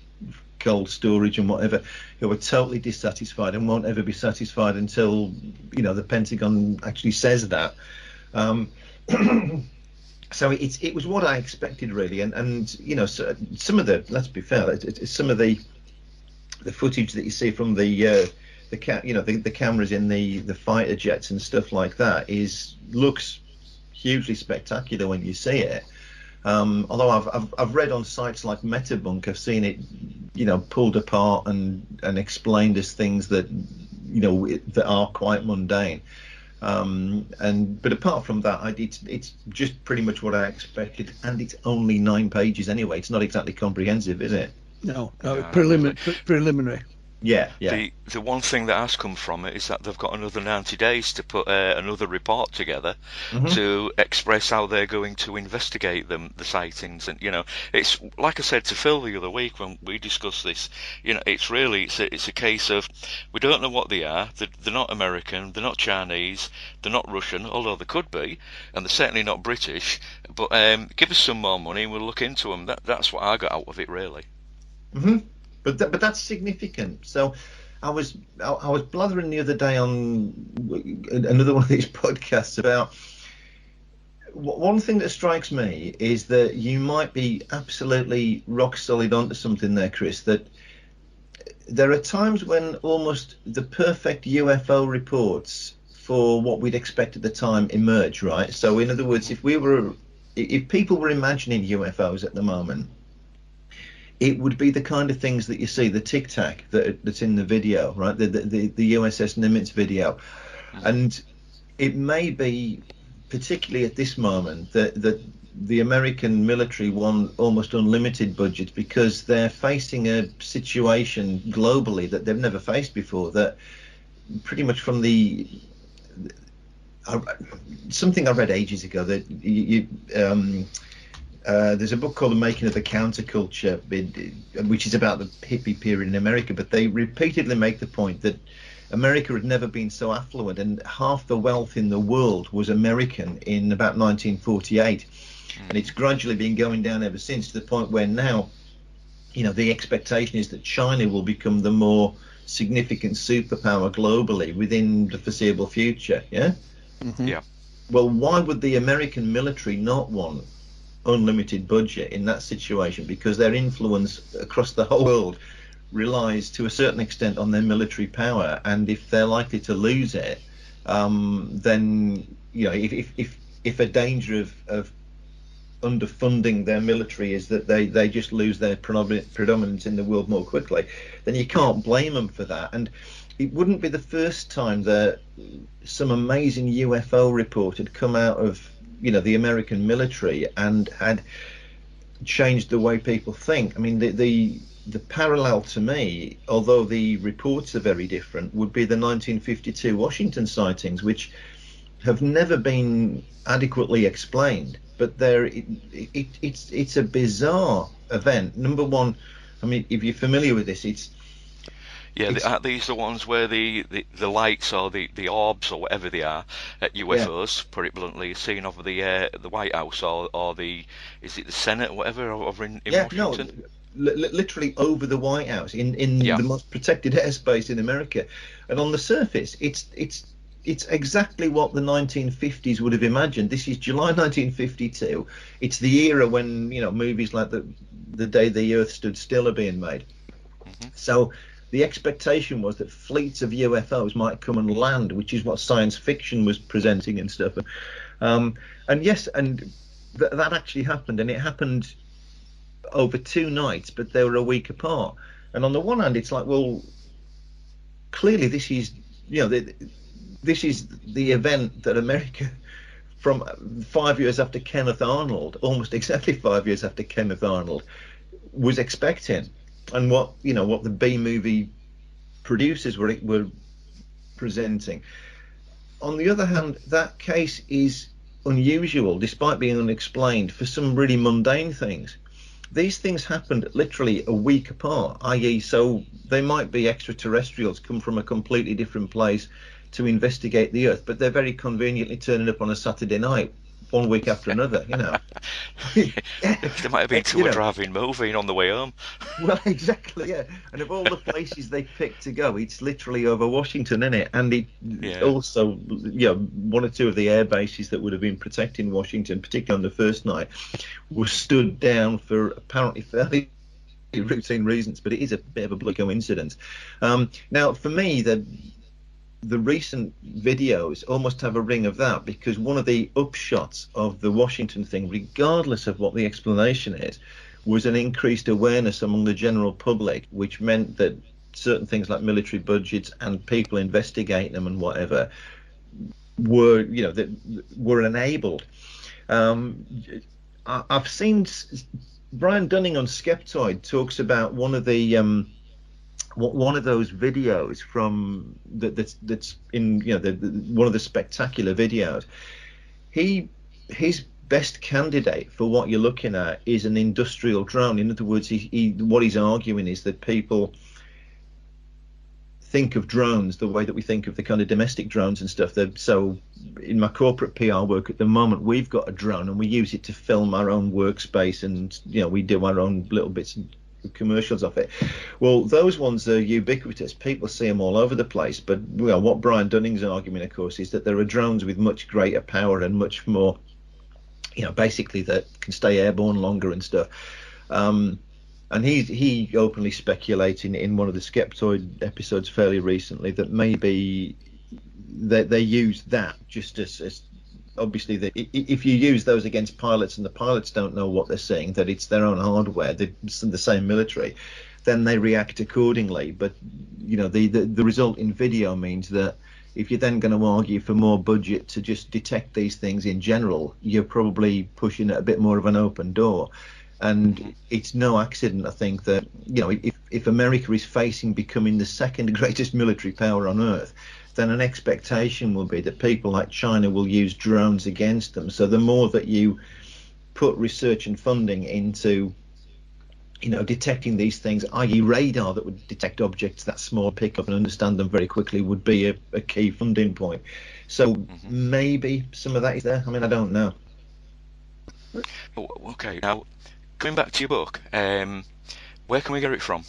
cold storage and whatever, who are totally dissatisfied and won't ever be satisfied until the Pentagon actually says that. So it was what I expected, really, and so some of the, let's be fair, some of the footage that you see from the cameras in the fighter jets and stuff like that looks hugely spectacular when you see it. Although I've read on sites like Metabunk, I've seen it, pulled apart and explained as things that that are quite mundane. But apart from that, it's just pretty much what I expected, and it's only 9 pages anyway. It's not exactly comprehensive, is it? No, preliminary. Yeah. The one thing that has come from it is that they've got another 90 days to put another report together to express how they're going to investigate the sightings. And it's like I said to Phil the other week when we discussed this. It's a case of we don't know what they are. They're not American. They're not Chinese. They're not Russian, although they could be, and they're certainly not British. But give us some more money and we'll look into them. That's what I got out of it, really. But that's significant. So I was blathering the other day on another one of these podcasts about one thing that strikes me is that you might be absolutely rock solid onto something there, Chris, that there are times when almost the perfect UFO reports for what we'd expect at the time emerge, right? So in other words, if people were imagining UFOs at the moment, it would be the kind of things that you see, the Tic Tac that's in the video, right? The USS Nimitz video, and it may be particularly at this moment, that the American military want almost unlimited budgets because they're facing a situation globally that they've never faced before. That pretty much from something I read ages ago, that there's a book called The Making of the Counterculture, which is about the hippie period in America, but they repeatedly make the point that America had never been so affluent, and half the wealth in the world was American in about 1948. And it's gradually been going down ever since, to the point where now, the expectation is that China will become the more significant superpower globally within the foreseeable future. Yeah. Mm-hmm. Yeah. Well, why would the American military not want unlimited budget in that situation? Because their influence across the whole world relies to a certain extent on their military power, and if they're likely to lose it, then if a danger of underfunding their military is that they just lose their predominance in the world more quickly, then you can't blame them for that. And it wouldn't be the first time that some amazing UFO report had come out of the American military and had changed the way people think. I mean, the parallel to me, although the reports are very different, would be the 1952 Washington sightings, which have never been adequately explained. But it's a bizarre event. Number one, I mean, if you're familiar with this, these are the ones where the lights or the orbs or whatever they are at UFOs, put it bluntly, seen over the White House or is it the Senate or whatever over in Washington? No, literally over the White House in the most protected airspace in America, and on the surface, it's exactly what the 1950s would have imagined. This is July 1952. It's the era when movies like the Day the Earth Stood Still are being made. Mm-hmm. So the expectation was that fleets of UFOs might come and land, which is what science fiction was presenting and stuff. And that actually happened, and it happened over 2 nights, but they were a week apart. And on the one hand, it's like, well, clearly this is this is the event that America, from 5 years after Kenneth Arnold, almost exactly 5 years after Kenneth Arnold, was expecting, and what the B-movie producers were presenting. On the other hand, that case is unusual, despite being unexplained, for some really mundane things. These things happened literally a week apart, i.e., so they might be extraterrestrials come from a completely different place to investigate the Earth, but they're very conveniently turning up on a Saturday night, 1 week after another. They might have been to a drive-in movie and on the way home. Well, exactly, yeah. And of all the places they picked to go, it's literally over Washington, isn't it? And it also, one or two of the air bases that would have been protecting Washington, particularly on the first night, were stood down for apparently fairly routine reasons. But it is a bit of a bloody coincidence. Now, for me, the recent videos almost have a ring of that, because one of the upshots of the Washington thing, regardless of what the explanation is, was an increased awareness among the general public, which meant that certain things like military budgets and people investigating them and whatever were enabled. I've seen Brian Dunning on Skeptoid talks about one of those videos from that's in one of the spectacular videos. His best candidate for what you're looking at is an industrial drone. In other words, what he's arguing is that people think of drones the way that we think of the kind of domestic drones and stuff. So in my corporate PR work at the moment, we've got a drone and we use it to film our own workspace, and we do our own little bits and commercials of it. Well, those ones are ubiquitous. People see them all over the place. But what Brian Dunning's argument, of course, is that there are drones with much greater power and much more, basically that can stay airborne longer and stuff. And he openly speculating in one of the Skeptoid episodes fairly recently that maybe they use that just as obviously if you use those against pilots and the pilots don't know what they're seeing, that it's their own hardware, the same military, then they react accordingly. But the result in video means that if you're then going to argue for more budget to just detect these things in general, you're probably pushing at a bit more of an open door. And it's no accident, I think, that, you know, if America is facing becoming the second greatest military power on Earth, then an expectation will be that people like China will use drones against them. So the more that you put research and funding into, you know, detecting these things, i.e. radar that would detect objects that small, pick up and understand them very quickly, would be a key funding point. So maybe some of that is there. I mean, I don't know. Okay, now going back to your book, where can we get it from?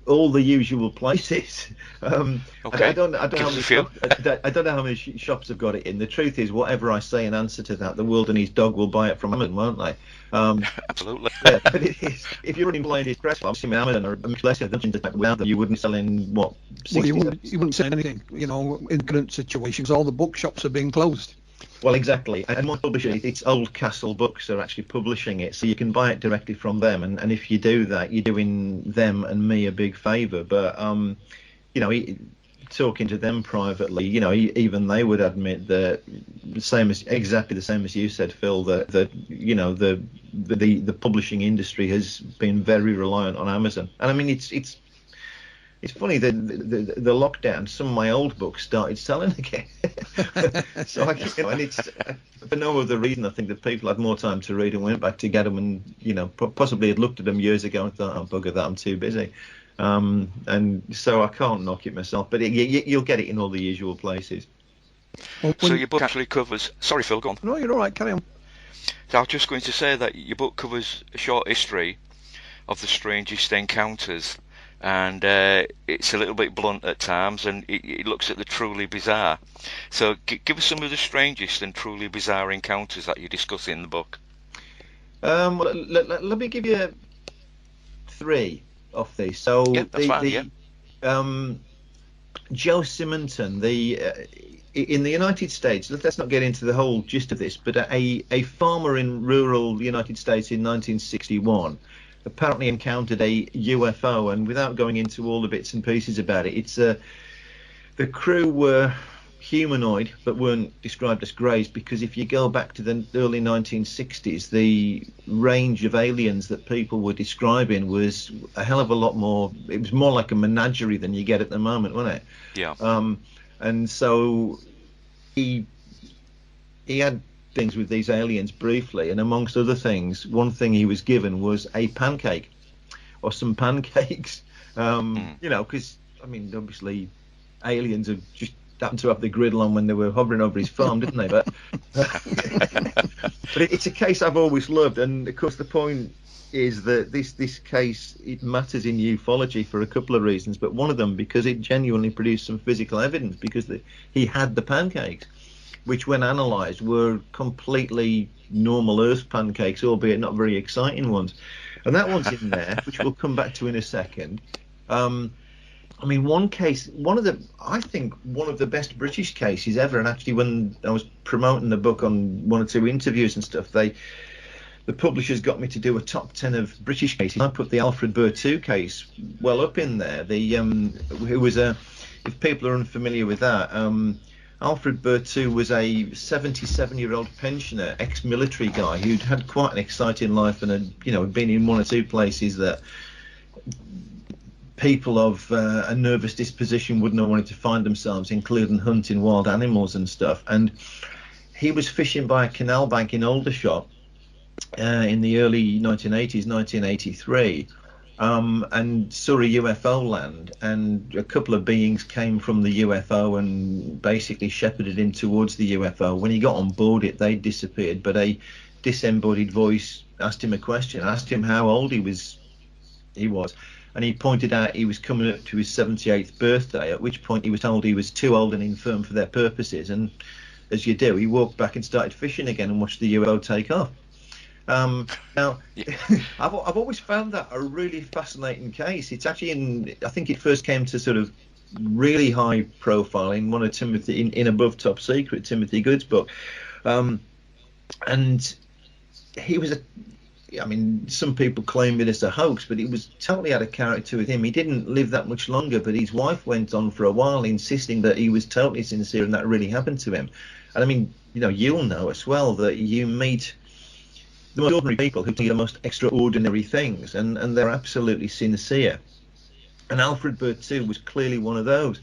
All the usual places. Okay. I don't know how many shops have got it in. The truth is, whatever I say in answer to that, the world and his dog will buy it from Amazon, won't they? Absolutely. Yeah, but it is. If you're running blind express, well, obviously Amazon or much less without them, you wouldn't sell in what? 60, Well, you wouldn't say anything. You know, in current situations, all the bookshops are being closed. Well, exactly. And my publisher, it's Oldcastle Books are actually publishing it, so you can buy it directly from them. And if you do that, you're doing them and me a big favour. But you know, talking to them privately, you know, even they would admit that exactly the same as you said, Phil. That you know, the publishing industry has been very reliant on Amazon. And I mean, it's funny that the lockdown, some of my old books started selling again. So and it's for no other reason. I think that people had more time to read and went back to get them, and you know, possibly had looked at them years ago and thought, "Oh, bugger that, I'm too busy." And so I can't knock it myself, but you'll get it in all the usual places. So your book actually covers. Sorry, Phil, go on. No, you're all right. Carry on. So I was just going to say that your book covers a short history of the strangest encounters. And it's a little bit blunt at times, and it looks at the truly bizarre. So give us some of the strangest and truly bizarre encounters that you discuss in the book. Well, let me give you 3 of these. So yeah, that's fine. Joe Simonton, in the United States, let's not get into the whole gist of this, but a farmer in rural United States in 1961 apparently encountered a UFO, and without going into all the bits and pieces about it, it's the crew were humanoid but weren't described as greys, because if you go back to the early 1960s, the range of aliens that people were describing was a hell of a lot more. It was more like a menagerie than you get at the moment, wasn't it? Yeah. And so he had things with these aliens briefly, and amongst other things, one thing he was given was a pancake or some pancakes. You know, because I mean, obviously aliens have just happened to have the griddle on when they were hovering over his farm, didn't they? But it's a case I've always loved, and of course the point is that this case, it matters in ufology for a couple of reasons, but one of them because it genuinely produced some physical evidence, because he had the pancakes, which when analysed were completely normal Earth pancakes, albeit not very exciting ones. And that one's in there, which we'll come back to in a second. I mean, I think one of the best British cases ever, and actually when I was promoting the book on 1 or 2 interviews and stuff, the publishers got me to do a top 10 of British cases. I put the Alfred Burr-2 case well up in there. Who was if people are unfamiliar with that, Alfred Burr-2 was a 77-year-old pensioner, ex-military guy who'd had quite an exciting life and had been in 1 or 2 places that people of a nervous disposition wouldn't have wanted to find themselves, including hunting wild animals and stuff. And he was fishing by a canal bank in Aldershot in the early 1980s, 1983. And saw a UFO land, and a couple of beings came from the UFO and basically shepherded him towards the UFO. When he got on board it, they disappeared, but a disembodied voice asked him a question, asked him how old he was, and he pointed out he was coming up to his 78th birthday, at which point he was told he was too old and infirm for their purposes, and as you do, he walked back and started fishing again and watched the UFO take off. Now, I've always found that a really fascinating case. It's actually I think it first came to sort of really high profile in one of Timothy, in Above Top Secret, Timothy Good's book. And he was I mean, some people claim it as a hoax, but it was totally out of character with him. He didn't live that much longer, but his wife went on for a while insisting that he was totally sincere and that really happened to him. And I mean, you know, you'll know as well that you meet the most ordinary people who do the most extraordinary things, and they're absolutely sincere. And Alfred Bird too was clearly one of those.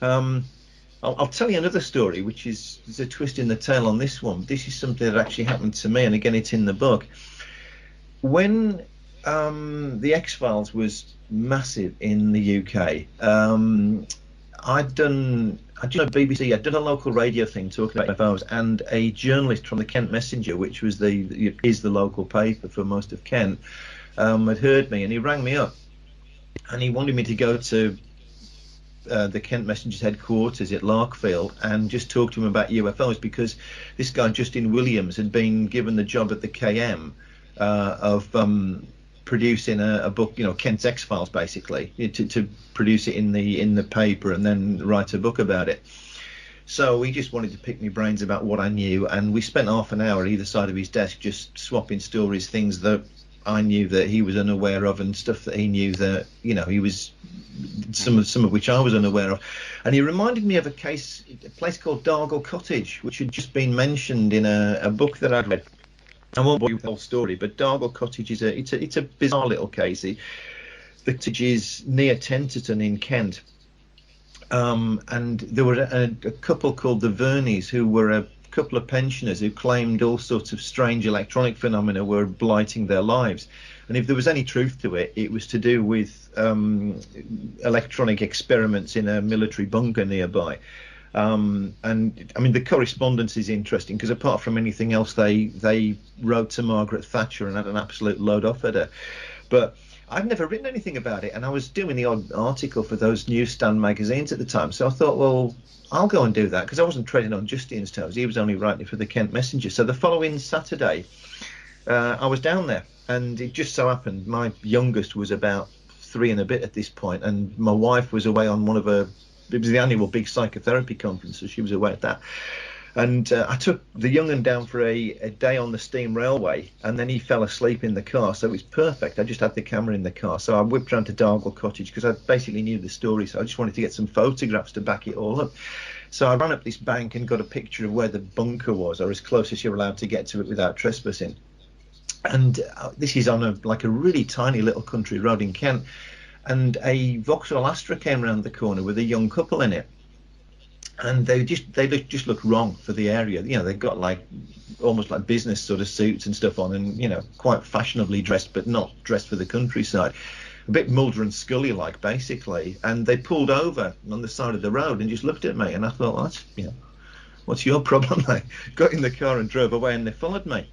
I'll tell you another story, which is there's a twist in the tail on this one. This is something that actually happened to me, and again, it's in the book. When the X-Files was massive in the UK, I'd done BBC. I'd done a local radio thing talking about UFOs, and a journalist from the Kent Messenger, which was the local paper for most of Kent, had heard me, and he rang me up, and he wanted me to go to the Kent Messenger's headquarters at Larkfield and just talk to him about UFOs, because this guy Justin Williams had been given the job at the KM of producing a book, you know, Kent's X-Files, basically, to produce it in the paper and then write a book about it. So he just wanted to pick me brains about what I knew, and we spent half an hour at either side of his desk just swapping stories, things that I knew that he was unaware of, and stuff that he knew that, you know, he was some of which I was unaware of. And he reminded me of a place called Dargle Cottage, which had just been mentioned in a book that I'd read. I won't bore you with the whole story, but Dargle Cottage is it's a bizarre little case. The cottage is near Tenterton in Kent, and there were a couple called the Verneys, who were a couple of pensioners who claimed all sorts of strange electronic phenomena were blighting their lives. And if there was any truth to it, it was to do with electronic experiments in a military bunker nearby. And I mean, the correspondence is interesting because apart from anything else, they wrote to Margaret Thatcher and had an absolute load off at her. But I'd never written anything about it, and I was doing the odd article for those newsstand magazines at the time. So I thought, well, I'll go and do that, because I wasn't treading on Justin's toes. He was only writing for the Kent Messenger. So the following Saturday, I was down there, and it just so happened my youngest was about 3 and a bit at this point, and my wife was away on it was the annual big psychotherapy conference, so she was away at that. And I took the young un down for a day on the steam railway, and then he fell asleep in the car, so it was perfect. I just had the camera in the car, so I whipped round to Dargle Cottage because I basically knew the story, so I just wanted to get some photographs to back it all up. So I ran up this bank and got a picture of where the bunker was, or as close as you're allowed to get to it without trespassing. And this is on a really tiny little country road in Kent, and a Vauxhall Astra came around the corner with a young couple in it. And they just looked wrong for the area. You know, they got almost like business sort of suits and stuff on, and, you know, quite fashionably dressed, but not dressed for the countryside. A bit Mulder and Scully like, basically. And they pulled over on the side of the road and just looked at me, and I thought, that's, you know, what's your problem, mate? Got in the car and drove away, and they followed me.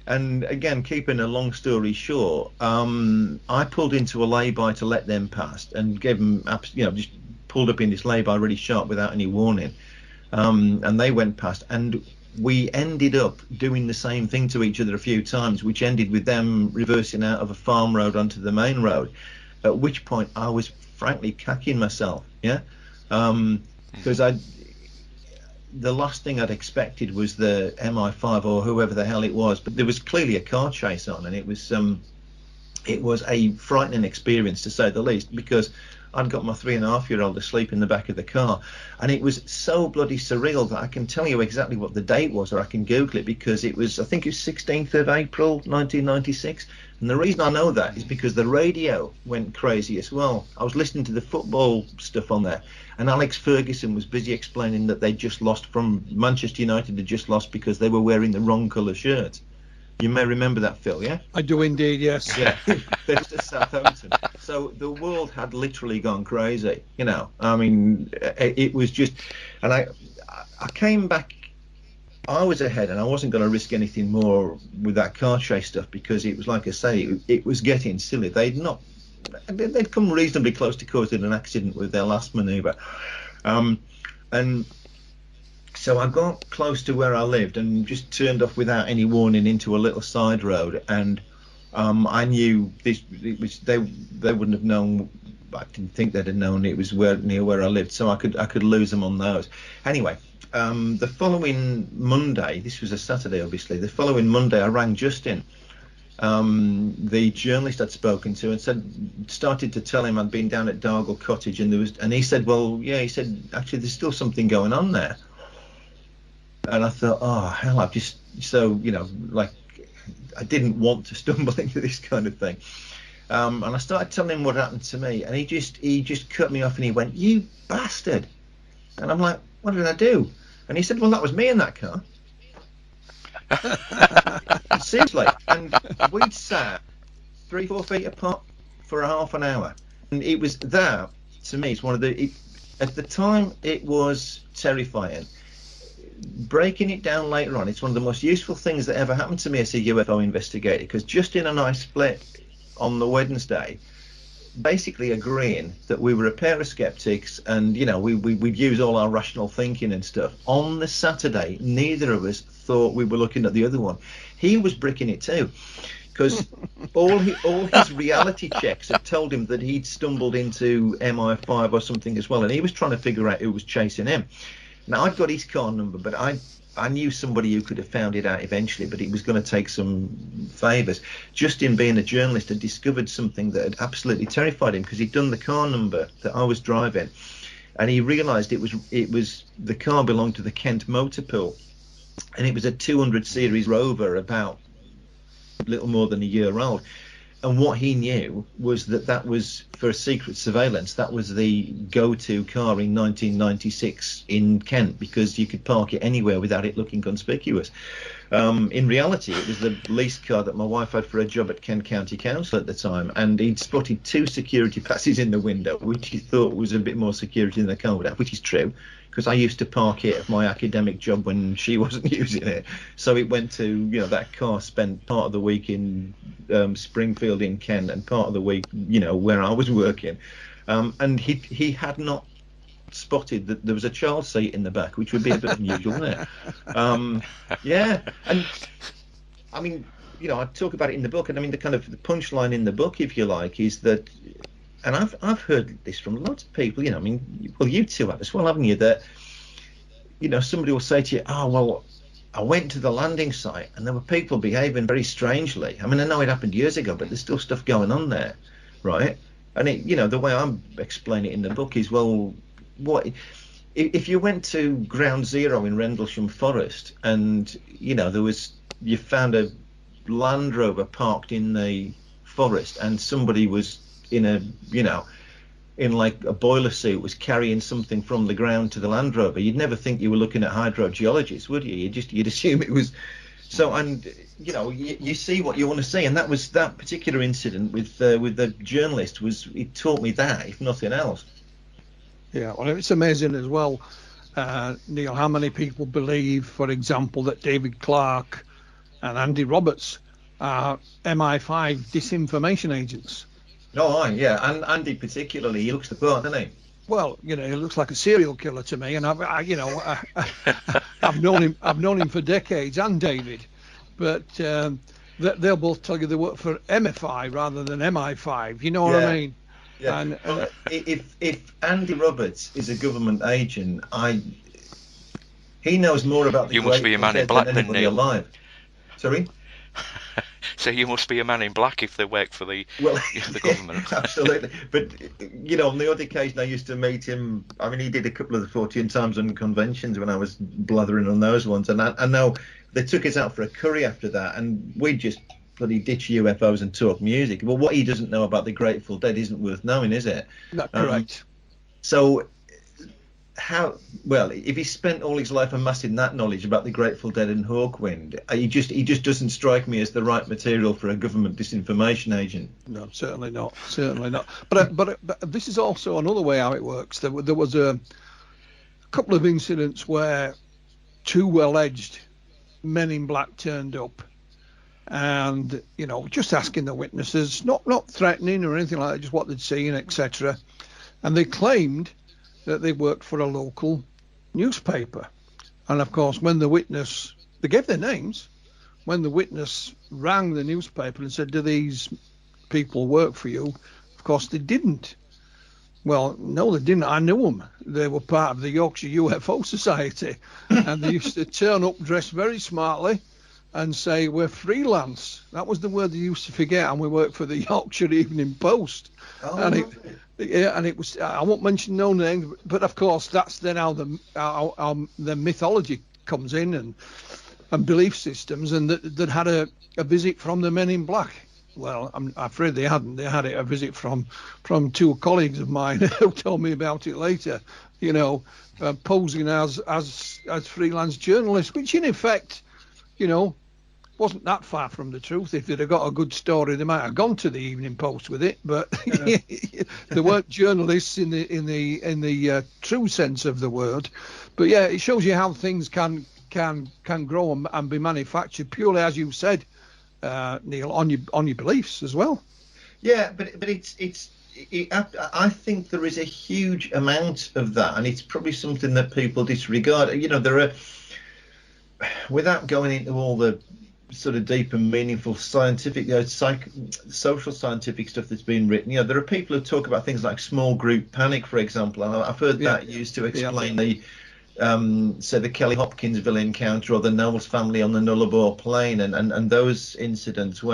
And again, keeping a long story short, I pulled into a lay-by to let them pass, and gave them, you know, just pulled up in this lay-by really sharp without any warning, and they went past, and we ended up doing the same thing to each other a few times, which ended with them reversing out of a farm road onto the main road, at which point I was frankly cacking myself, because the last thing I'd expected was the MI5 or whoever the hell it was, but there was clearly a car chase on, and it was a frightening experience, to say the least, because I'd got my 3.5-year-old asleep in the back of the car, and it was so bloody surreal that I can tell you exactly what the date was, or I can Google it, because I think it was 16th of April 1996. And the reason I know that is because the radio went crazy as well. I was listening to the football stuff on there, and Alex Ferguson was busy explaining that they just lost from Manchester United, had just lost because they were wearing the wrong colour shirts. You may remember that, Phil, yeah? I do indeed, yes. Yeah, they're just at Southampton. So the world had literally gone crazy, you know. I mean, it was just... And I came back, I was ahead, and I wasn't going to risk anything more with that car chase stuff, because it was, like I say, it was getting silly. They'd come reasonably close to causing an accident with their last manoeuvre. And... So I got close to where I lived and just turned off without any warning into a little side road, and I knew this. They wouldn't have known. I didn't think they'd have known it was near where I lived, so I could lose them on those. Anyway, the following Monday, this was a Saturday, obviously. The following Monday, I rang Justin, the journalist I'd spoken to and started to tell him I'd been down at Dargle Cottage, and he said, well, yeah, he said, actually, there's still something going on there. And I thought, oh, hell, I've just, so, like, I didn't want to stumble into this kind of thing. And I started telling him what happened to me, and he just cut me off, and he went, "You bastard!" And I'm like, "What did I do?" And he said, "Well, that was me in that car." Seriously, and we'd sat 3-4 feet apart for a half an hour, and it was that, to me, it's one of the. At the time, it was terrifying. Breaking it down later on, it's one of the most useful things that ever happened to me as a UFO investigator, because just in a nice split on the Wednesday, basically agreeing that we were a pair of skeptics, and we'd use all our rational thinking and stuff. On the Saturday, neither of us thought we were looking at the other one. He was bricking it too, because all his reality checks had told him that he'd stumbled into MI5 or something as well, and he was trying to figure out who was chasing him. Now, I'd got his car number, but I knew somebody who could have found it out eventually, but it was going to take some favours. Just in being a journalist, had discovered something that had absolutely terrified him, because he'd done the car number that I was driving, and he realised it was the car belonged to the Kent Motor Pool, and it was a 200 series Rover, about a little more than a year old. And what he knew was that was, for secret surveillance, that was the go-to car in 1996 in Kent, because you could park it anywhere without it looking conspicuous. In reality, it was the lease car that my wife had for a job at Kent County Council at the time, and he'd spotted 2 security passes in the window, which he thought was a bit more security than the car would have, which is true, because I used to park it at my academic job when she wasn't using it. So it went to, that car spent part of the week in Springfield in Kent, and part of the week, where I was working. And he had not spotted that there was a child seat in the back, which would be a bit unusual, wouldn't it? Yeah. And I mean, I talk about it in the book, and I mean, the punchline in the book, if you like, is that, and I've heard this from lots of people, I mean, well, you two have as well, haven't you, that, somebody will say to you, "Oh, well, I went to the landing site and there were people behaving very strangely." I mean, I know it happened years ago, but there's still stuff going on there, right? And it, the way I'm explaining it in the book is, well, what if you went to Ground Zero in Rendlesham Forest, and you found a Land Rover parked in the forest, and somebody was in in like a boiler suit, was carrying something from the ground to the Land Rover, you'd never think you were looking at hydrogeologists, would you? You'd assume it was. So, and you see what you want to see, and that particular incident with the journalist it taught me that, if nothing else. Yeah, well, it's amazing as well, Neil, how many people believe, for example, that David Clarke and Andy Roberts are MI5 disinformation agents. Oh, yeah, and Andy particularly, he looks the part, doesn't he? Well, he looks like a serial killer to me, and I've known him for decades, and David, but they'll both tell you they work for MI5 rather than MI5. You know what I mean? Yeah. And, well, if Andy Roberts is a government agent, he knows more about the You must be a man in black than Neil. Alive. Sorry? So you must be a man in black if they work for the government. Absolutely. But, on the odd occasion I used to meet him. I mean, he did a couple of the 14 times on conventions when I was blathering on those ones. And I know they took us out for a curry after that, and we just bloody ditch UFOs and talk music. Well, what he doesn't know about the Grateful Dead isn't worth knowing, is it? Not correct. So if he spent all his life amassing that knowledge about the Grateful Dead and Hawkwind, he just doesn't strike me as the right material for a government disinformation agent. No, certainly not. But this is also another way how it works. There was a couple of incidents where 2 alleged men in black turned up, and just asking the witnesses, not threatening or anything like that, just what they'd seen, etc. And they claimed that they worked for a local newspaper. And of course, when the witness, they gave their names, when the witness rang the newspaper and said, "Do these people work for you?" Of course, they didn't. Well, no, they didn't. I knew them. They were part of the Yorkshire UFO Society, and they used to turn up dressed very smartly, and say we're freelance. That was the word they used to forget, and we worked for the Yorkshire Evening Post. And it was, I won't mention no names, but of course that's then how the mythology comes in and belief systems, and that had a visit from the Men in Black. Well, I'm afraid they hadn't. They had a visit from two colleagues of mine who told me about it later. Posing as freelance journalists, which in effect, wasn't that far from the truth. If they'd have got a good story, they might have gone to the Evening Post with it. But they weren't journalists in the true sense of the word. But yeah, it shows you how things can grow and be manufactured purely, as you said, Neil, on your beliefs as well. Yeah, but I think there is a huge amount of that, and it's probably something that people disregard. There are, without going into all the sort of deep and meaningful scientific, social scientific stuff that's been written, there are people who talk about things like small group panic, for example, and I've heard that used to explain the Kelly Hopkinsville encounter or the Knowles family on the Nullarbor Plain and those incidents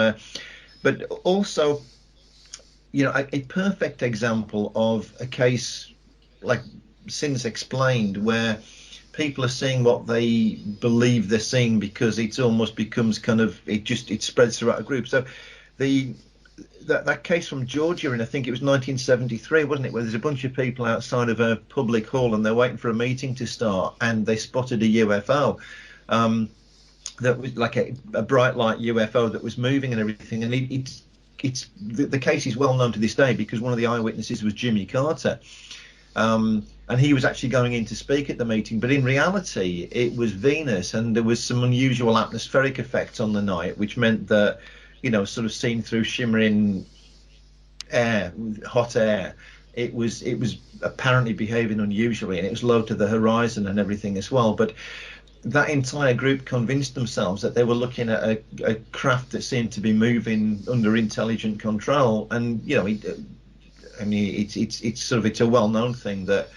but also, a perfect example of a case like since explained where people are seeing what they believe they're seeing because it's almost becomes kind of, it spreads throughout a group. So that case from Georgia, and I think it was 1973, wasn't it, where there's a bunch of people outside of a public hall and they're waiting for a meeting to start, and they spotted a UFO that was like a bright light UFO that was moving and everything. And the case is well known to this day because one of the eyewitnesses was Jimmy Carter. And he was actually going in to speak at the meeting, but in reality it was Venus, and there was some unusual atmospheric effects on the night, which meant that, sort of seen through shimmering air, hot air, it was apparently behaving unusually, and it was low to the horizon and everything as well. But that entire group convinced themselves that they were looking at a craft that seemed to be moving under intelligent control. And it's a well-known thing that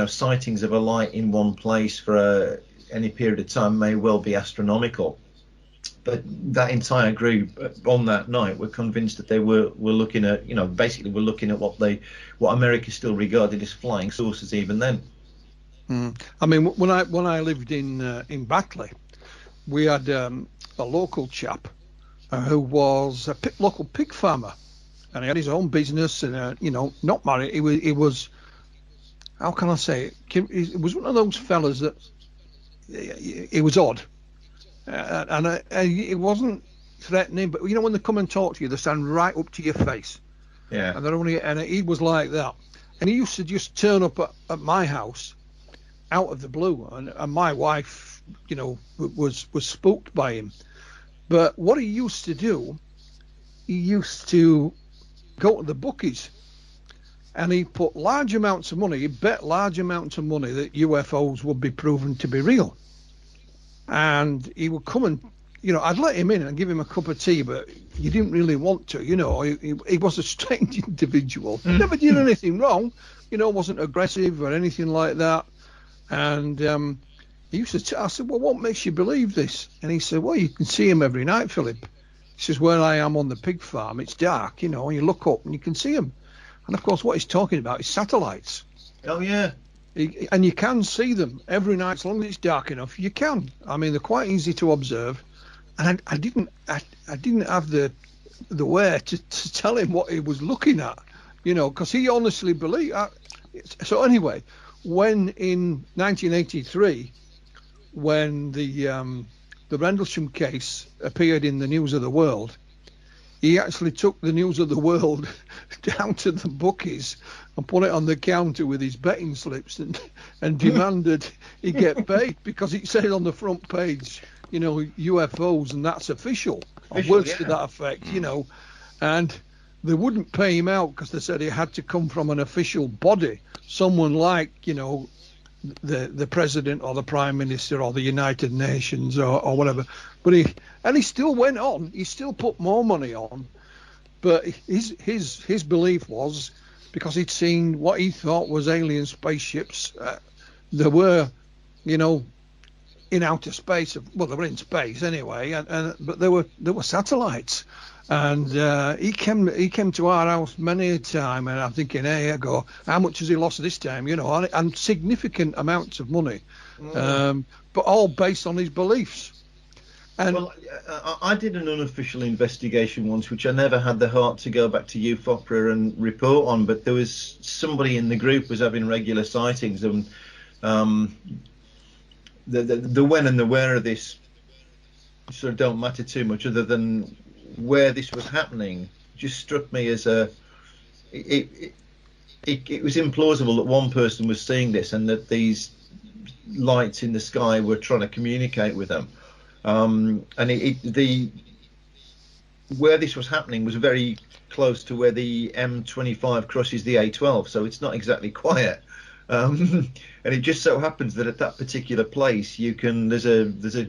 sightings of a light in one place for any period of time may well be astronomical. But that entire group on that night were convinced that they were looking at, basically were looking at what America still regarded as flying saucers even then. I mean, when I lived in Batley, we had a local chap who was a local pig farmer, and he had his own business, and not married. He was how can I say it? It was one of those fellas that it was odd, and it wasn't threatening, but when they come and talk to you, they stand right up to your face. Yeah. And he was like that, and he used to just turn up at my house out of the blue, and my wife, was spooked by him. But what he used to do, he used to go to the bookies, and he put large amounts of money, he bet large amounts of money that UFOs would be proven to be real. And he would come and, I'd let him in and give him a cup of tea, but you didn't really want to, he was a strange individual. He never did anything wrong, wasn't aggressive or anything like that. And he used to I said, well, what makes you believe this? And he said, well, you can see him every night, Philip. He says, where I am on the pig farm, it's dark, and you look up and you can see him. And of course, what he's talking about is satellites. Oh, yeah. And you can see them every night, as long as it's dark enough. You can. I mean, they're quite easy to observe. And I didn't have the where to tell him what he was looking at, because he honestly believed. So anyway, when in 1983, when the Rendlesham case appeared in the News of the World, he actually took the News of the World down to the bookies and put it on the counter with his betting slips and demanded he get paid, because it said on the front page, UFOs, and that's official, or words to that effect, and they wouldn't pay him out because they said he had to come from an official body, someone like, the president or the prime minister or the United Nations or whatever. But he still went on. He still put more money on. But his belief was, because he'd seen what he thought was alien spaceships, there were, in outer space. Well, they were in space anyway, but there were satellites. And he came to our house many a time, and I'm thinking, hey, I go, how much has he lost this time? You know, and significant amounts of money, but all based on his beliefs. And well, I did an unofficial investigation once, which I never had the heart to go back to UFOPRA and report on. But there was somebody in the group was having regular sightings, and the when and the where of this sort of don't matter too much, other than where this was happening just struck me as it was implausible that one person was seeing this and that these lights in the sky were trying to communicate with them. And where this was happening was very close to where the M25 crosses the A12, so it's not exactly quiet. And it just so happens that at that particular place, there's a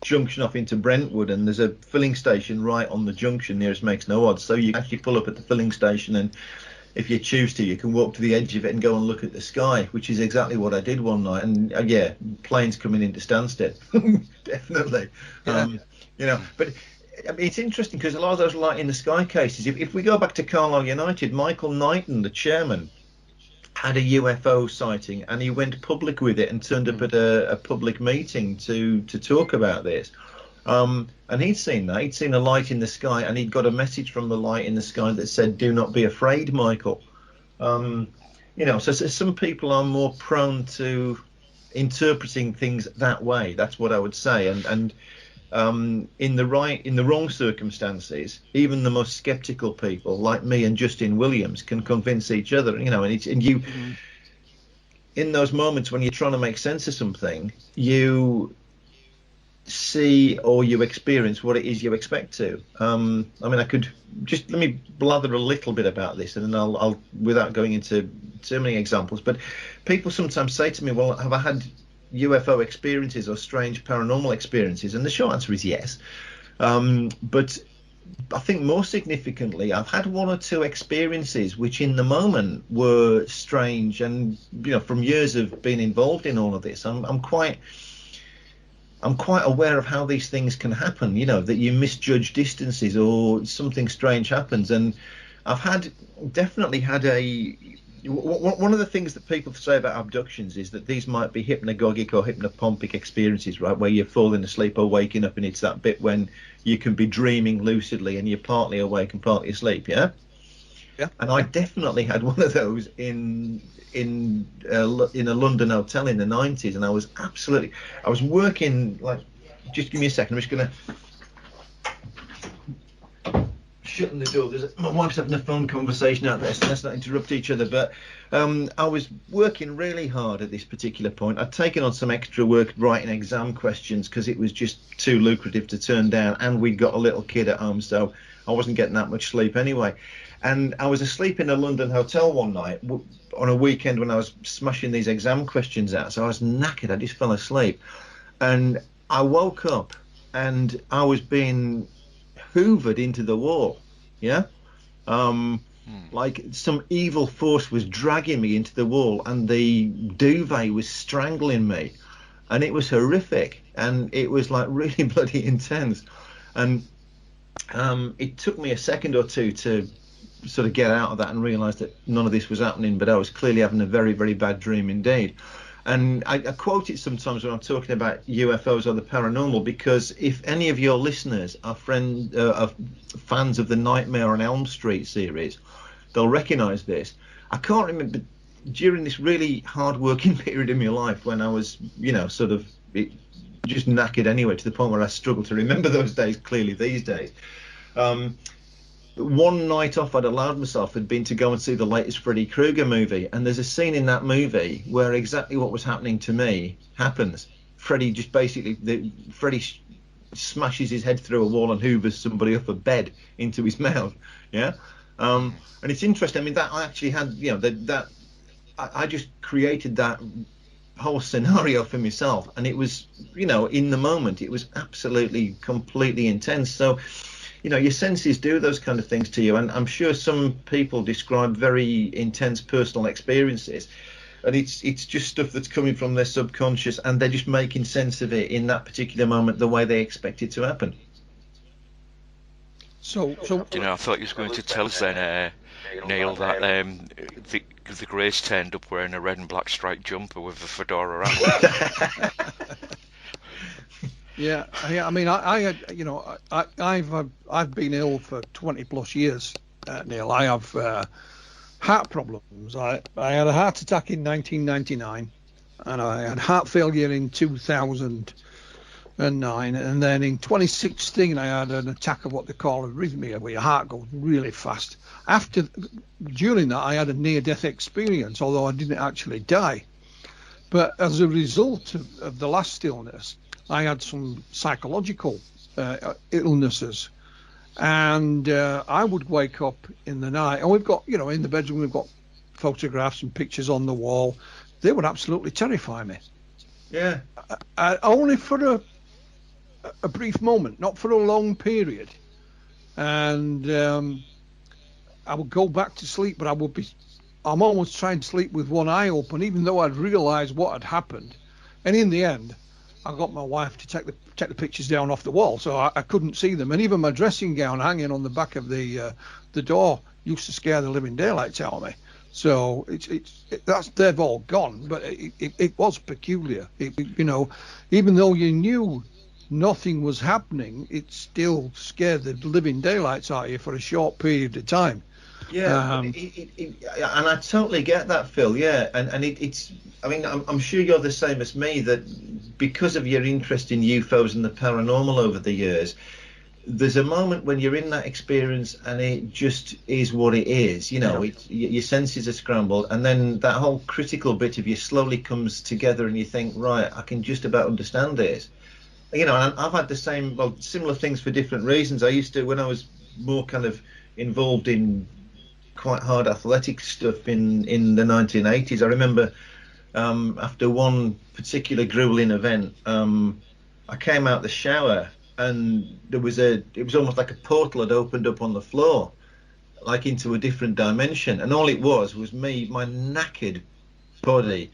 junction off into Brentwood, and there's a filling station right on the junction nearest makes no odds. So you actually pull up at the filling station, and if you choose to, you can walk to the edge of it and go and look at the sky, which is exactly what I did one night. And yeah, planes coming into Stansted, definitely. Yeah. You know, but I mean, it's interesting because a lot of those light in the sky cases, if we go back to Carlisle United, Michael Knighton, the chairman, had a UFO sighting, and he went public with it and turned up at a public meeting to talk about this. And he'd seen that. He'd seen a light in the sky, and he'd got a message from the light in the sky that said, "Do not be afraid, Michael." You know, so some people are more prone to interpreting things that way. That's what I would say. And in the wrong circumstances, even the most skeptical people like me and Justin Williams can convince each other. You know, in those moments when you're trying to make sense of something, you see or you experience what it is you expect to. I mean, I could just let me blather a little bit about this, and then I'll without going into too many examples. But people sometimes say to me, "Well, have I had UFO experiences or strange paranormal experiences?" And the short answer is yes. But I think more significantly, I've had one or two experiences which in the moment were strange, and you know, from years of being involved in all of this, I'm quite aware of how these things can happen, you know, that you misjudge distances or something strange happens. And I've definitely had one of the things that people say about abductions is that these might be hypnagogic or hypnopompic experiences, right, where you're falling asleep or waking up, and it's that bit when you can be dreaming lucidly and you're partly awake and partly asleep. Yeah. And I definitely had one of those in a London hotel in the 90s, and I was working, like, just give me a second, I'm just gonna shutting the door. My wife's having a phone conversation out there, so let's not interrupt each other. But I was working really hard at this particular point. I'd taken on some extra work writing exam questions because it was just too lucrative to turn down, and we'd got a little kid at home, so I wasn't getting that much sleep anyway. And I was asleep in a London hotel one night on a weekend when I was smashing these exam questions out. So I was knackered. I just fell asleep. And I woke up and I was being hoovered into the wall. Yeah. Like some evil force was dragging me into the wall, and the duvet was strangling me. And it was horrific. And it was like really bloody intense. And it took me a second or two to sort of get out of that and realize that none of this was happening, but I was clearly having a very, very bad dream indeed. And I quote it sometimes when I'm talking about UFOs or the paranormal, because if any of your listeners are fans of the Nightmare on Elm Street series, they'll recognize this. I can't remember, during this really hard working period in my life when I was, you know, sort of just knackered anyway, to the point where I struggle to remember those days clearly these days. One night off I'd allowed myself had been to go and see the latest Freddy Krueger movie, and there's a scene in that movie where exactly what was happening to me happens. Freddy just basically, Freddy smashes his head through a wall and hoovers somebody up a bed into his mouth. Yeah. And it's interesting. I mean, that I actually had, you know, I just created that whole scenario for myself, and it was, you know, in the moment it was absolutely completely intense. So, you know, your senses do those kind of things to you, and I'm sure some people describe very intense personal experiences. and it's just stuff that's coming from their subconscious, and they're just making sense of it in that particular moment the way they expect it to happen. So I thought you was going to tell us then, Neil, that the Greys turned up wearing a red and black striped jumper with a fedora hat. Yeah. I mean, I had, I've been ill for 20 plus years, Neil. I have heart problems. I had a heart attack in 1999, and I had heart failure in 2009, and then in 2016 I had an attack of what they call arrhythmia, where your heart goes really fast. During that, I had a near-death experience, although I didn't actually die. But as a result of the last illness, I had some psychological illnesses, and I would wake up in the night, and we've got, in the bedroom, we've got photographs and pictures on the wall. They would absolutely terrify me. Yeah. Only for a brief moment, not for a long period. And I would go back to sleep, but I'm almost trying to sleep with one eye open, even though I'd realised what had happened. And in the end, I got my wife to take the pictures down off the wall, so I couldn't see them. And even my dressing gown hanging on the back of the door used to scare the living daylights out of me. So they've all gone, but it was peculiar. Even though you knew nothing was happening, it still scared the living daylights out of you for a short period of time. Yeah, and I totally get that, Phil. Yeah, and it's. I mean, I'm sure you're the same as me, that because of your interest in UFOs and the paranormal over the years, there's a moment when you're in that experience and it just is what it is. Your senses are scrambled, and then that whole critical bit of you slowly comes together, and you think, right, I can just about understand this. And I've had the similar things for different reasons. I used to, when I was more kind of involved in quite hard athletic stuff in the 1980s, I remember after one particular grueling event, I came out the shower, and it was almost like a portal had opened up on the floor, like into a different dimension, and all it was me, my knackered body,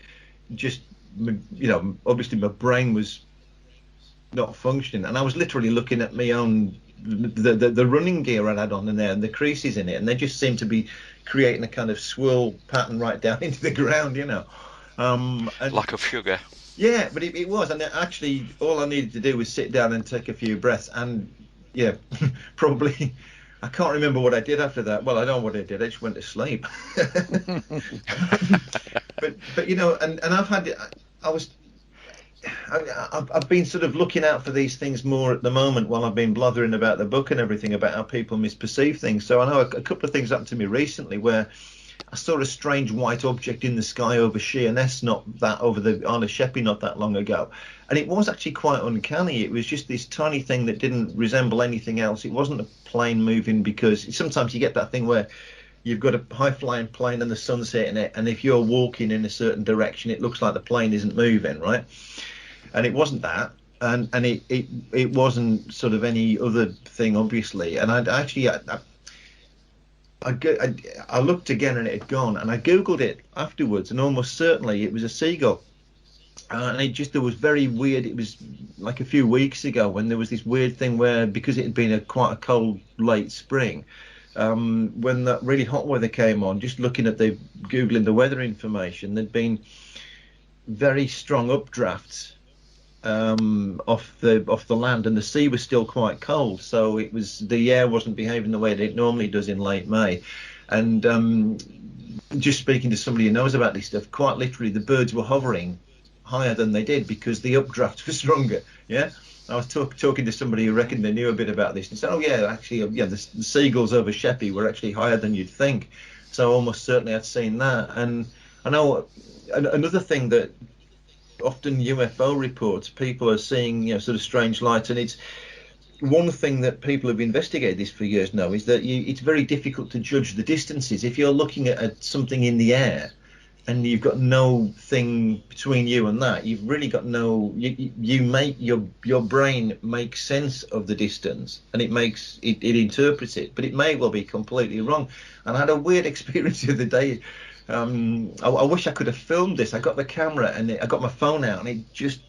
just, obviously my brain was not functioning, and I was literally looking at my own the running gear I had on in there and the creases in it, and they just seemed to be creating a kind of swirl pattern right down into the ground, and, like of sugar. Yeah, but it was, and actually all I needed to do was sit down and take a few breaths, and yeah, probably I can't remember what I did after that. Well, I don't know what I did. I just went to sleep. but and I've been sort of looking out for these things more at the moment while I've been blathering about the book and everything about how people misperceive things. So I know a couple of things happened to me recently where I saw a strange white object in the sky over Sheerness, over the Isle of Sheppey not that long ago. And it was actually quite uncanny. It was just this tiny thing that didn't resemble anything else. It wasn't a plane moving, because sometimes you get that thing where you've got a high-flying plane and the sun's hitting it, and if you're walking in a certain direction, it looks like the plane isn't moving, right? And it wasn't that, and it wasn't sort of any other thing, obviously. And I looked again, and it had gone, and I googled it afterwards, and almost certainly it was a seagull. And there was very weird. It was like a few weeks ago when there was this weird thing where, because it had been quite a cold late spring, when that really hot weather came on, just looking at googling the weather information, there'd been very strong updrafts off the land, and the sea was still quite cold, so the air wasn't behaving the way that it normally does in late May. And just speaking to somebody who knows about this stuff, quite literally the birds were hovering higher than they did because the updraft was stronger. Yeah, I was talking to somebody who reckoned they knew a bit about this, and said, oh yeah, actually, the seagulls over Sheppey were actually higher than you'd think. So almost certainly I'd seen that. And I know another thing that often UFO reports, people are seeing sort of strange lights, and it's one thing that people have investigated this for years now, is that it's very difficult to judge the distances. If you're looking at something in the air and you've got no thing between you and that, you've really got you make your brain makes sense of the distance, and it interprets it, but it may well be completely wrong. And I had a weird experience the other day. I wish I could have filmed this. I got the camera and I got my phone out, and it just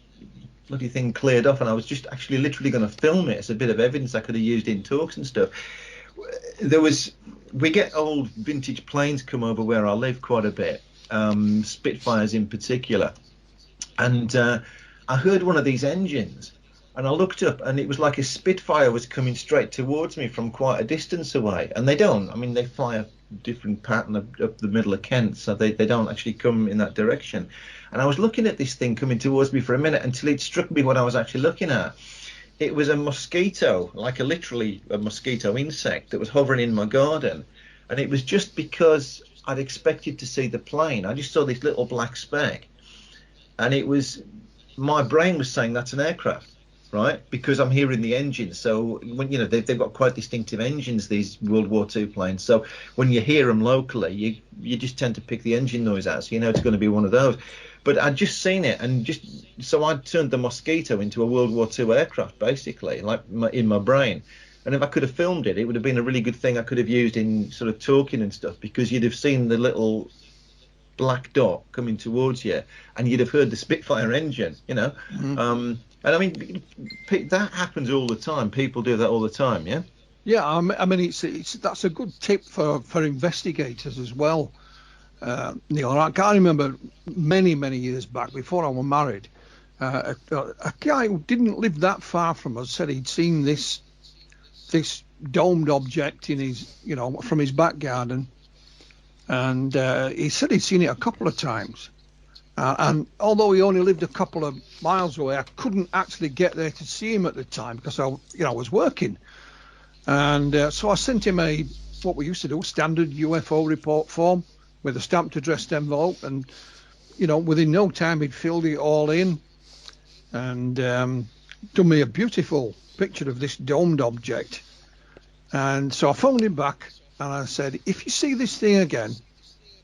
bloody thing cleared off, and I was just actually literally going to film it as a bit of evidence I could have used in talks and stuff. We get old vintage planes come over where I live quite a bit, Spitfires in particular, and I heard one of these engines, and I looked up, and it was like a Spitfire was coming straight towards me from quite a distance away. And they don't. I mean, they fly a different pattern up the middle of Kent, so they don't actually come in that direction. And I was looking at this thing coming towards me for a minute until it struck me what I was actually looking at. It was a mosquito, literally a mosquito insect that was hovering in my garden. And it was just because I'd expected to see the plane. I just saw this little black speck. And my brain was saying that's an aircraft, right? Because I'm hearing the engine. So when they've got quite distinctive engines, these World War II planes. So when you hear them locally, you just tend to pick the engine noise out. So it's going to be one of those. But I'd just seen it, and so I'd turned the Mosquito into a World War II aircraft, basically, in my brain. And if I could have filmed it, it would have been a really good thing I could have used in sort of talking and stuff, because you'd have seen the little black dot coming towards you, and you'd have heard the Spitfire engine, Mm-hmm. And I mean, that happens all the time. People do that all the time, yeah? Yeah, I mean, that's a good tip for investigators as well. Neil, I can't remember many years back, before I was married, a guy who didn't live that far from us said he'd seen this domed object in his, from his back garden, and he said he'd seen it a couple of times. And although he only lived a couple of miles away, I couldn't actually get there to see him at the time because I was working. And so I sent him what we used to do, standard UFO report form with a stamped addressed envelope, and within no time he'd filled it all in and done me a beautiful picture of this domed object. And so I phoned him back and I said, if you see this thing again,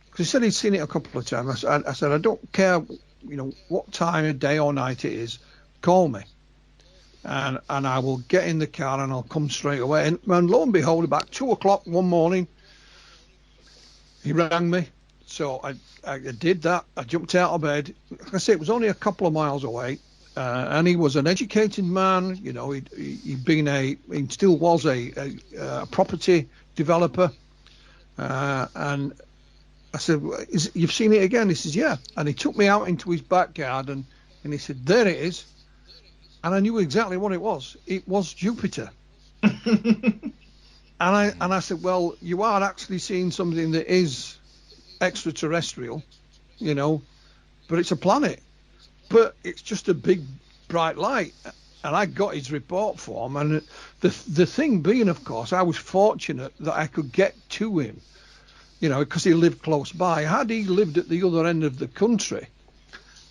because he said he'd seen it a couple of times, I said, I don't care what time of day or night it is, call me and I will get in the car and I'll come straight away. And lo and behold, about 2:00 one morning, he rang me. So I did that. I jumped out of bed. Like I say, it was only a couple of miles away, and he was an educated man. He still was a property developer. And I said, you've seen it again? He says, yeah. And he took me out into his back garden, and he said, there it is. And I knew exactly what it was. It was Jupiter. And I said, well, you are actually seeing something that is extraterrestrial, but it's a planet. But it's just a big, bright light. And I got his report form. And the thing being, of course, I was fortunate that I could get to him, because he lived close by. Had he lived at the other end of the country,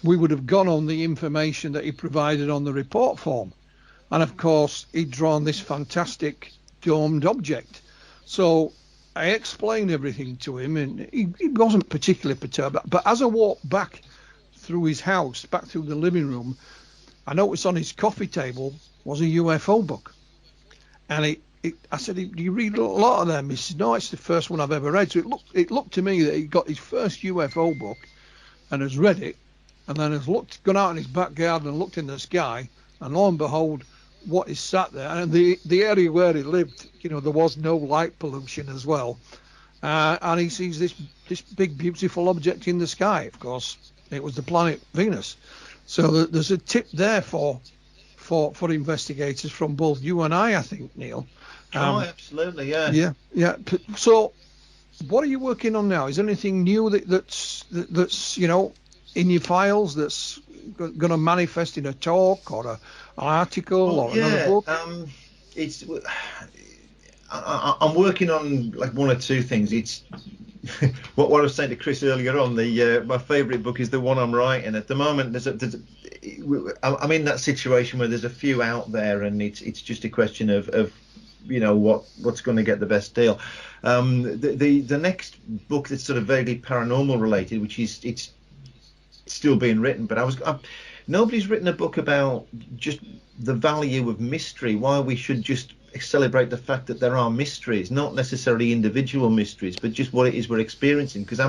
we would have gone on the information that he provided on the report form. And, of course, he'd drawn this fantastic domed object. So I explained everything to him, and he wasn't particularly perturbed. But as I walked back through his house, back through the living room, I noticed on his coffee table was a UFO book. And I said, do you read a lot of them? He said, no, it's the first one I've ever read. So it looked to me that he got his first UFO book and has read it, and then has gone out in his back garden and looked in the sky, and lo and behold, what is sat there, and the area where he lived, there was no light pollution as well, and he sees this big beautiful object in the sky. Of course, it was the planet Venus. So there's a tip there for investigators from both you and I think, Neil. Absolutely, yeah. Yeah. So, what are you working on now? Is there anything new that's in your files that's going to manifest in a talk or an article or another book? I'm working on one or two things. It's what I was saying to Chris earlier on. My favourite book is the one I'm writing at the moment. I'm in that situation where there's a few out there, and it's just a question of what's going to get the best deal. The next book that's sort of vaguely paranormal related, which is it's still being written, but nobody's written a book about just the value of mystery, why we should just celebrate the fact that there are mysteries, not necessarily individual mysteries, but just what it is we're experiencing. Because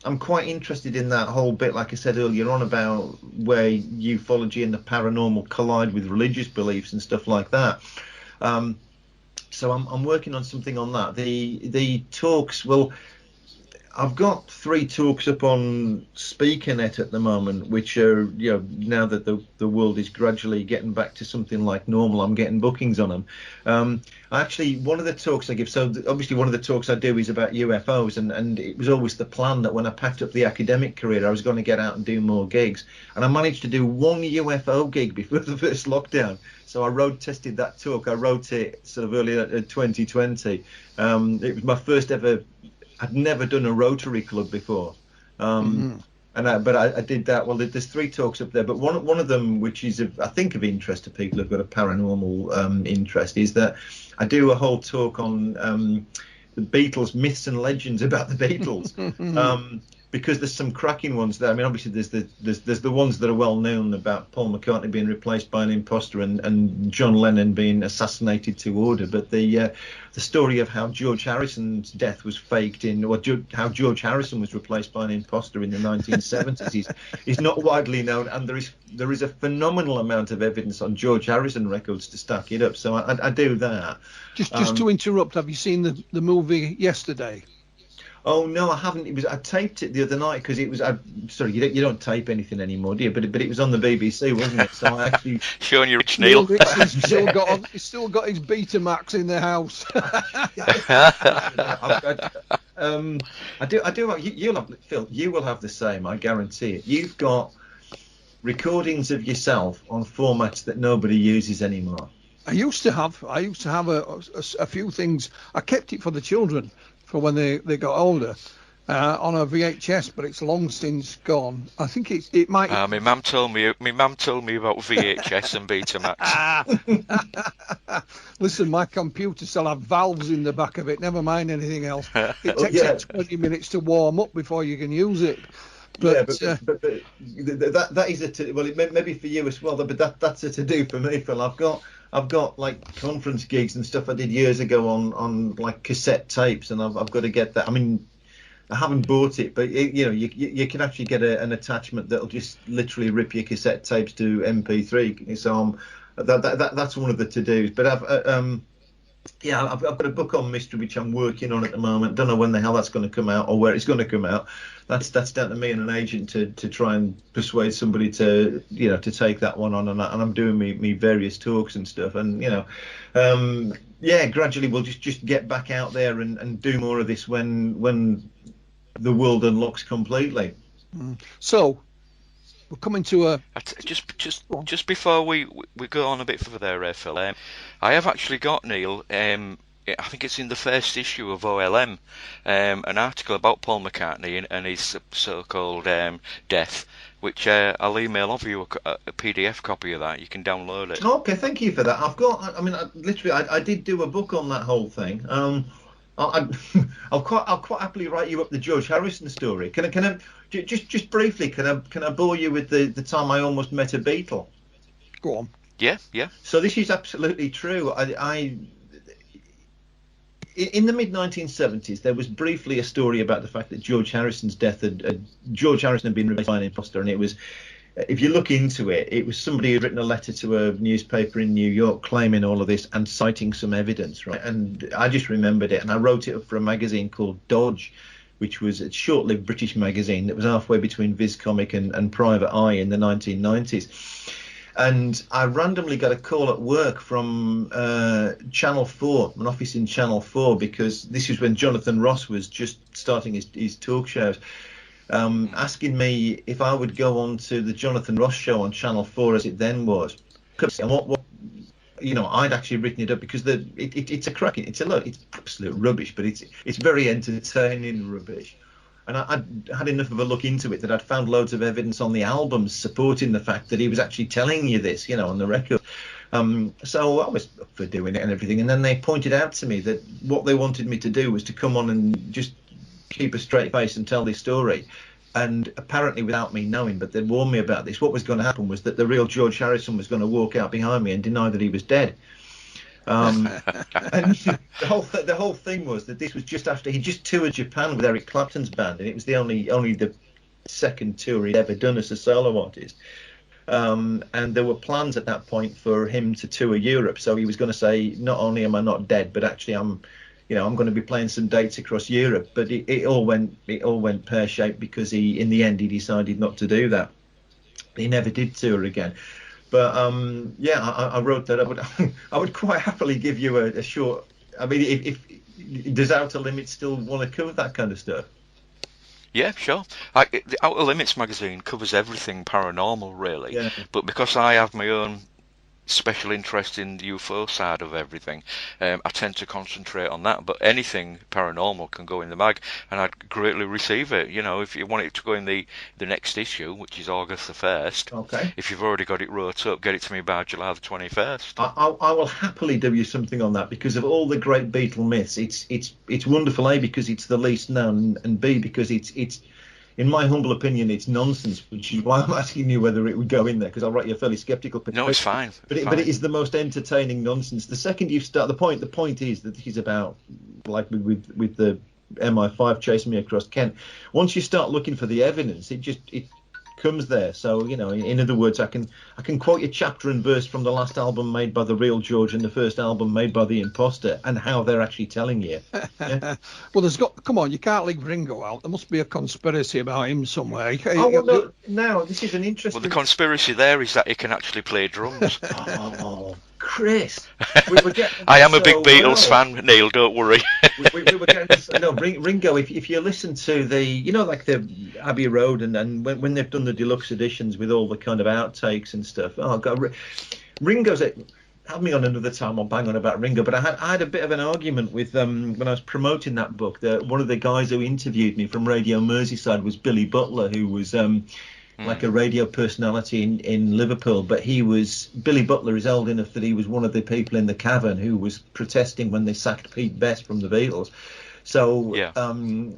I'm quite interested in that whole bit, like I said earlier on, about where ufology and the paranormal collide with religious beliefs and stuff like that. So I'm working on something on that. The talks, well, I've got 3 talks up on SpeakerNet at the moment, which are, now that the world is gradually getting back to something like normal, I'm getting bookings on them. Actually, one of the talks I give, so obviously one of the talks I do is about UFOs, and it was always the plan that when I packed up the academic career, I was going to get out and do more gigs. And I managed to do 1 UFO gig before the first lockdown. So I road tested that talk. I wrote it sort of early 2020. It was my first ever. I'd never done a Rotary Club before, but I did that. Well, there's 3 talks up there, but one of them, which is I think of interest to people who've got a paranormal interest, is that I do a whole talk on the Beatles, myths and legends about the Beatles. Because there's some cracking ones there. I mean, obviously there's the ones that are well known about Paul McCartney being replaced by an imposter and John Lennon being assassinated to order. But the story of how George Harrison's death was faked how George Harrison was replaced by an imposter in the 1970s is not widely known, and there is a phenomenal amount of evidence on George Harrison records to stack it up. So I do that. Just to interrupt, have you seen the movie Yesterday? Oh no, I haven't. I taped it the other night because it was. Sorry, you don't tape anything anymore, do you? But it was on the BBC, wasn't it? So I actually showing you rich, Neil. He's still got his Betamax in the house. I do. You'll have, Phil. You will have the same. I guarantee it. You've got recordings of yourself on formats that nobody uses anymore. I used to have a few things. I kept it for the children for when they got older on a VHS, but it's long since gone. I think it might. My mum told me about VHS and Betamax. Listen, my computer still have valves in the back of it. Never mind anything else. It takes 20 minutes to warm up before you can use it. But that is well, maybe for you as well. But that's a to do for me, Phil. I've got like conference gigs and stuff I did years ago on like cassette tapes, and I've got to get that. I mean, I haven't bought it, but you can actually get an attachment that'll just literally rip your cassette tapes to MP3. So that's one of the to-dos. But I've got a book on mystery which I'm working on at the moment. Don't know when the hell that's going to come out or where it's going to come out. That's down to me and an agent to try and persuade somebody to take that one on, and I'm doing me various talks and stuff, and gradually we'll just get back out there and do more of this when the world unlocks completely. So we're coming to a just before we go on a bit further, Phil. I have actually got, Neil. I think it's in the first issue of OLM, an article about Paul McCartney and his so-called death, which I'll email over you a PDF copy of that. You can download it. Okay, thank you for that. I've got. I mean, I did do a book on that whole thing. I'll quite happily write you up the George Harrison story. Can I just briefly? Can I bore you with the time I almost met a Beatle? Go on. Yeah. So this is absolutely true. In the mid-1970s, there was briefly a story about the fact that George Harrison's death George Harrison had been replaced by an imposter, and it was, if you look into it, it was somebody who had written a letter to a newspaper in New York claiming all of this and citing some evidence, right? And I just remembered it, and I wrote it up for a magazine called Dodge, which was a short-lived British magazine that was halfway between Viz Comic and Private Eye in the 1990s. And I randomly got a call at work from Channel 4, an office in Channel 4, because this is when Jonathan Ross was just starting his talk shows, asking me if I would go on to the Jonathan Ross show on Channel 4 as it then was. And what I'd actually written it up because it's a cracking, it's absolute rubbish, but it's very entertaining rubbish. And I had enough of a look into it that I'd found loads of evidence on the albums supporting the fact that he was actually telling you this, on the record. So I was up for doing it and everything. And then they pointed out to me that what they wanted me to do was to come on and just keep a straight face and tell this story. And apparently without me knowing, but they warned me about this, what was going to happen was that the real George Harrison was going to walk out behind me and deny that he was dead. And the whole thing was that this was just after he just toured Japan with Eric Clapton's band, and it was the only the second tour he'd ever done as a solo artist. And there were plans at that point for him to tour Europe. So he was going to say, not only am I not dead, but actually I'm going to be playing some dates across Europe. But it all went pear-shaped because in the end he decided not to do that. He never did tour again. But I wrote that I would quite happily give you a short. I mean, if does Outer Limits still want to cover that kind of stuff? Yeah, sure. The Outer Limits magazine covers everything paranormal, really. Yeah. But because I have my own special interest in the UFO side of everything, I tend to concentrate on that. But anything paranormal can go in the mag, and I'd greatly receive it. You know, if you want it to go in the next issue, which is August the 1st, okay. If you've already got it wrote up, get it to me by July the 21st. I will happily do you something on that, because of all the great Beatle myths. It's wonderful, A, because it's the least known, and B, because it's in my humble opinion, it's nonsense, which is why I'm asking you whether it would go in there, because I'll write you a fairly sceptical picture. No, it's fine. But it is the most entertaining nonsense. The second you start, the point is that he's about, like with the MI5 chasing me across Kent. Once you start looking for the evidence, it comes there. So, you know, in other words, I can quote you chapter and verse from the last album made by the real George and the first album made by the imposter, and how they're actually telling you. Yeah? Well, come on, you can't leave Ringo out. There must be a conspiracy about him somewhere. Now this is an interesting. Well, the conspiracy there is that he can actually play drums. Oh, Chris, I am a big Beatles fan, Neil. Don't worry. we were getting Ringo. If you listen to like the Abbey Road and when they've done the deluxe editions with all the kind of outtakes and stuff. Oh God, Ringo's. Have me on another time. I'll bang on about Ringo. But I had a bit of an argument with when I was promoting that book. One of the guys who interviewed me from Radio Merseyside was Billy Butler, who was like a radio personality in Liverpool. But Billy Butler is old enough that he was one of the people in the cavern who was protesting when they sacked Pete Best from the Beatles. So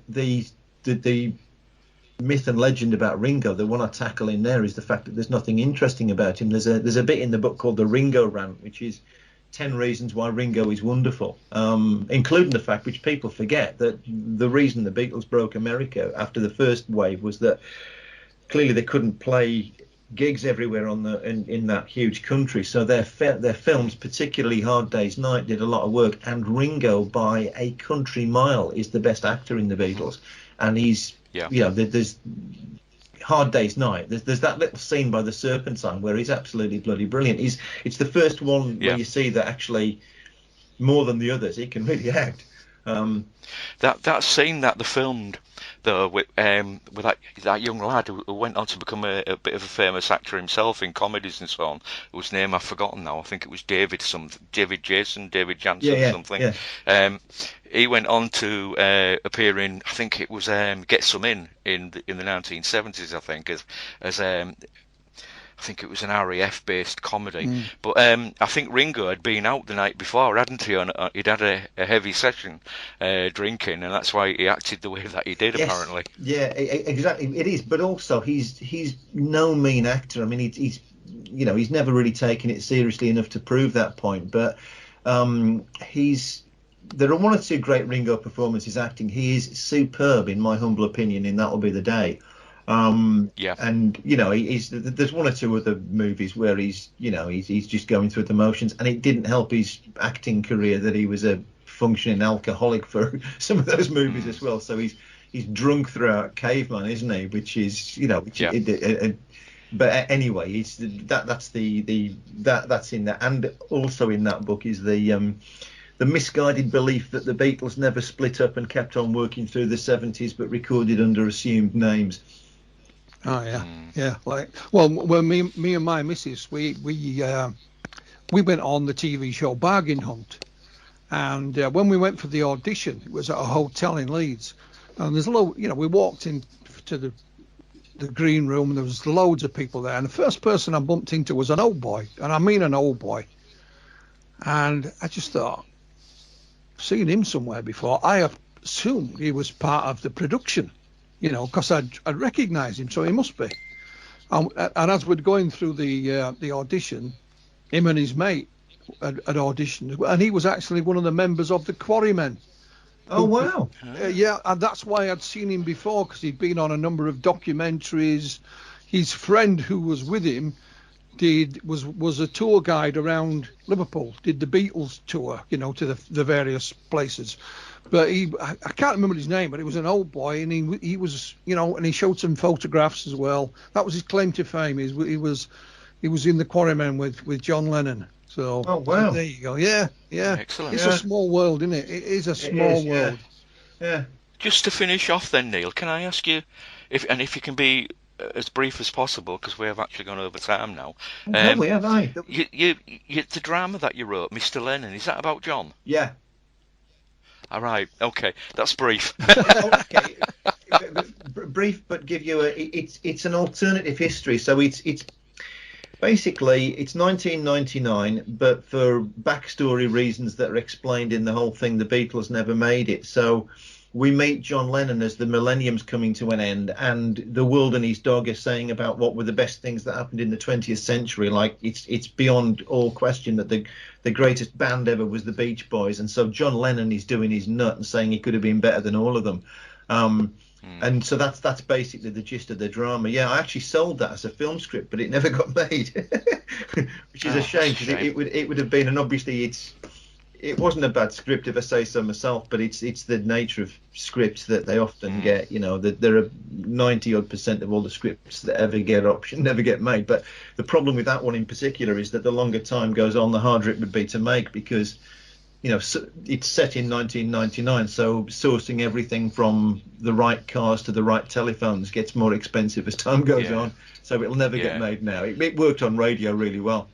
the myth and legend about Ringo, the one I tackle in there, is the fact that there's nothing interesting about him. There's a bit in the book called the Ringo Rant, which is 10 reasons why Ringo is wonderful, including the fact, which people forget, that the reason the Beatles broke America after the first wave was that clearly they couldn't play gigs everywhere in that huge country, so their films, particularly Hard Day's Night, did a lot of work, and Ringo by a country mile is the best actor in the Beatles, and he's there's Hard Day's Night, there's that little scene by the Serpentine where he's absolutely bloody brilliant. It's the first one where you see that actually, more than the others, he can really act. That scene that they filmed though with that young lad who went on to become a bit of a famous actor himself in comedies and so on, whose name I've forgotten now. I think it was David Jansen or something. Yeah. He went on to appear in, I think it was Get Some In the 1970s, I think, as I think it was an RAF-based comedy. But I think Ringo had been out the night before, hadn't he? And he'd had a heavy session drinking, and that's why he acted the way that he did, apparently. Yeah, exactly. It is, but also he's no mean actor. I mean, he's never really taken it seriously enough to prove that point. But there are one or two great Ringo performances acting. He is superb, in my humble opinion, in That'll Be the Day. And there's one or two other movies where he's just going through the motions, and it didn't help his acting career that he was a functioning alcoholic for some of those movies as well. So he's drunk throughout Caveman, isn't he? Which is but anyway, that's in there, and also in that book is the misguided belief that the Beatles never split up and kept on working through the 70s, but recorded under assumed names. Oh yeah. When me and my missus, we went on the TV show Bargain Hunt, and when we went for the audition, it was at a hotel in Leeds, and there's we walked into the green room, and there was loads of people there, and the first person I bumped into was an old boy, and I mean an old boy, and I just thought, seen him somewhere before. I assumed he was part of the production, because I'd recognised him, so he must be. And as we're going through the audition, him and his mate had auditioned, and he was actually one of the members of the Quarrymen. Oh wow! Yeah, and that's why I'd seen him before, because he'd been on a number of documentaries. His friend who was with him was a tour guide around Liverpool, did the Beatles tour, to the various places. But I can't remember his name, but he was an old boy, and he was, and he showed some photographs as well. That was his claim to fame. He was in the Quarrymen with John Lennon. So, oh wow, there you go. Yeah. Excellent. It's a small world, isn't it? It is a small world. Yeah. Just to finish off then, Neil, can I ask you, if you can be as brief as possible, because we have actually gone over time now. Have we? Have I? The drama that you wrote, Mr. Lennon, is that about John? Yeah. All right. Okay, that's brief. Okay. Brief, but give you it's an alternative history. So it's basically it's 1999, but for backstory reasons that are explained in the whole thing, the Beatles never made it. So we meet John Lennon as the millennium's coming to an end, and the world and his dog are saying about what were the best things that happened in the 20th century. Like it's beyond all question that the greatest band ever was the Beach Boys, and so John Lennon is doing his nut and saying he could have been better than all of them. And so that's basically the gist of the drama. Yeah, I actually sold that as a film script, but it never got made, which is a shame, because it would have been, and obviously it wasn't a bad script if I say so myself, but it's the nature of scripts that they often get, that there are 90% of all the scripts that ever get optioned never get made. But the problem with that one in particular is that the longer time goes on, the harder it would be to make, because it's set in 1999, so sourcing everything from the right cars to the right telephones gets more expensive as time goes on, so it'll never get made now. It worked on radio really well.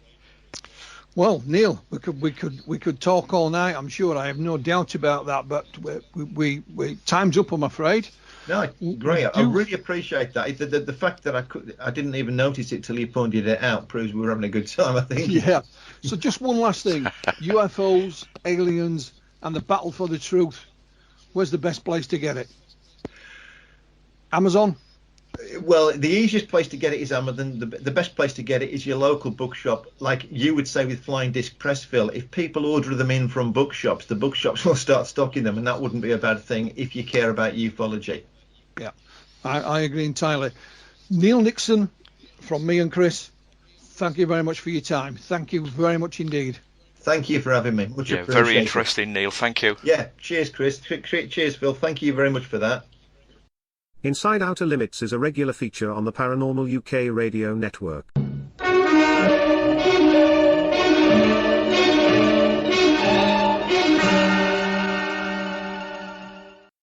Well, Neil, we could talk all night, I'm sure. I have no doubt about that, but we time's up, I'm afraid. No, great. I really appreciate that. The fact that I didn't even notice it till you pointed it out proves we were having a good time, I think. Yeah. So just one last thing. UFOs, aliens, and the battle for the truth. Where's the best place to get it? Amazon? Well, the easiest place to get it is Amazon. The best place to get it is your local bookshop. Like you would say with Flying Disc Press, Phil, if people order them in from bookshops, the bookshops will start stocking them, and that wouldn't be a bad thing if you care about ufology. Yeah, I agree entirely. Neil Nixon, from me and Chris, thank you very much for your time. Thank you very much indeed. Thank you for having me. Much appreciated. Very interesting, Neil. Thank you. Yeah, cheers, Chris. Cheers, Phil. Thank you very much for that. Inside Outer Limits is a regular feature on the Paranormal UK radio network.